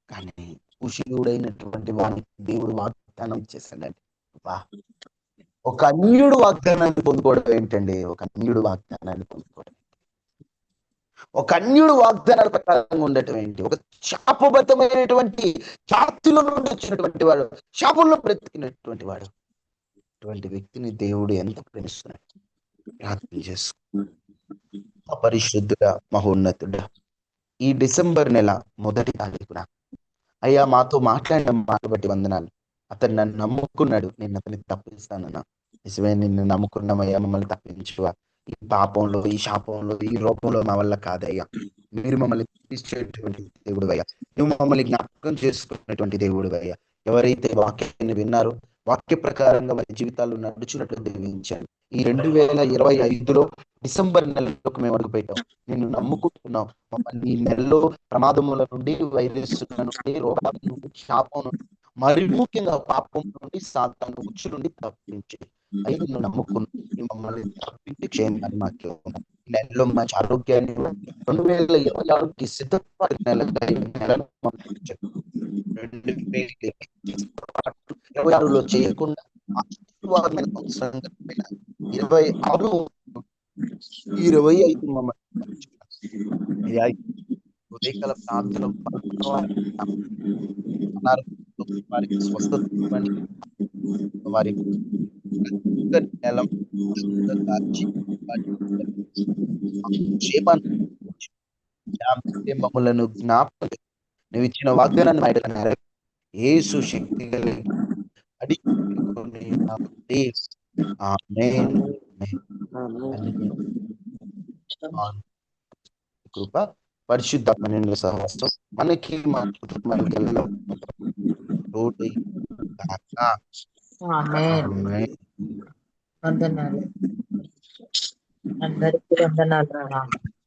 కానీ కూషియుడైనటువంటి వానికి దేవుడు వాగ్దానం ఇచ్చేసాడండి. ఒక అన్యుడు వాగ్దానాన్ని పొందుకోవడం ఏంటండి? ఒక అన్యుడు వాగ్దానాన్ని పొందుకోవడం, ఒక అన్యుడు వాగ్దానాల ప్రకారంగా ఉండటం ఏంటి? ఒక శాపబద్ధమైనటువంటి జాతిలో నుండి వచ్చినటువంటి వాడు, శాపంలో బ్రతికినటువంటి వాడు, అటువంటి వ్యక్తిని దేవుడు ఎంత ప్రేమిస్తున్నాడు. ప్రార్థన చేసుకో. అపరిశుద్ధుడ, మహోన్నతుడ, ఈ డిసెంబర్ నెల మొదటి తారీఖున అయ్యా మాతో మాట్లాడిన మాట బట్టి వందనాలు. అతను నన్ను నమ్ముకున్నాడు, నేను అతన్ని తప్పిస్తానన్నా. నిజమే, నిన్ను నమ్ముకున్నామయ్యా, మమ్మల్ని తప్పించువా. ఈ పాపంలో, ఈ శాపంలో, ఈ రూపంలో మా వల్ల కాదయ్యా. మీరు మమ్మల్ని తీర్చేటువంటి దేవుడు అయ్యా, నువ్వు మమ్మల్ని జ్ఞాపకం చేసుకున్నటువంటి దేవుడు అయ్యా. ఎవరైతే వాక్యాన్ని విన్నారో వాక్య ప్రకారంగా వారి జీవితాల్లో నడుచున్నట్లు దీవించాను. ఈ 2025లో డిసెంబర్ నెలలోకి మేము అడుగు పెట్టాం. నిన్ను నమ్ముకుంటున్నాం. మమ్మల్ని ఈ నెలలో ప్రమాదముల నుండి, వైరస్ నుండి, రోగాల నుండి, శాపం నుండి, మరి ముఖ్యంగా పాపం నుండి, సాతాను ఉచ్చు నుండి తప్పించి అయ్యి నిన్ను నమ్ముకున్నాం. మమ్మల్ని తప్పించి క్షేమాన్ని మాకు నెలలో మంచి ఆరోగ్యాన్ని 2026కి సిద్ధపడి నెలను 2026లో చేయకుండా 26 మమ్మల్ని ఉదయకాల ప్రాంతంలో వారికి స్వస్థత వారి నెల మమ్మలను జ్ఞాపకం నువ్వు ఇచ్చిన వాగ్దానాన్ని బయట యేసు శక్తి కలిగి అడిగి ఆమేన్. కృప పరిశుద్ధమైన సహవాసం మనకి మన కుటుంబానికి తోడు గాక. ఆమేన్. ఆమేన్. వందనాలు అందరికీ వందనాలు.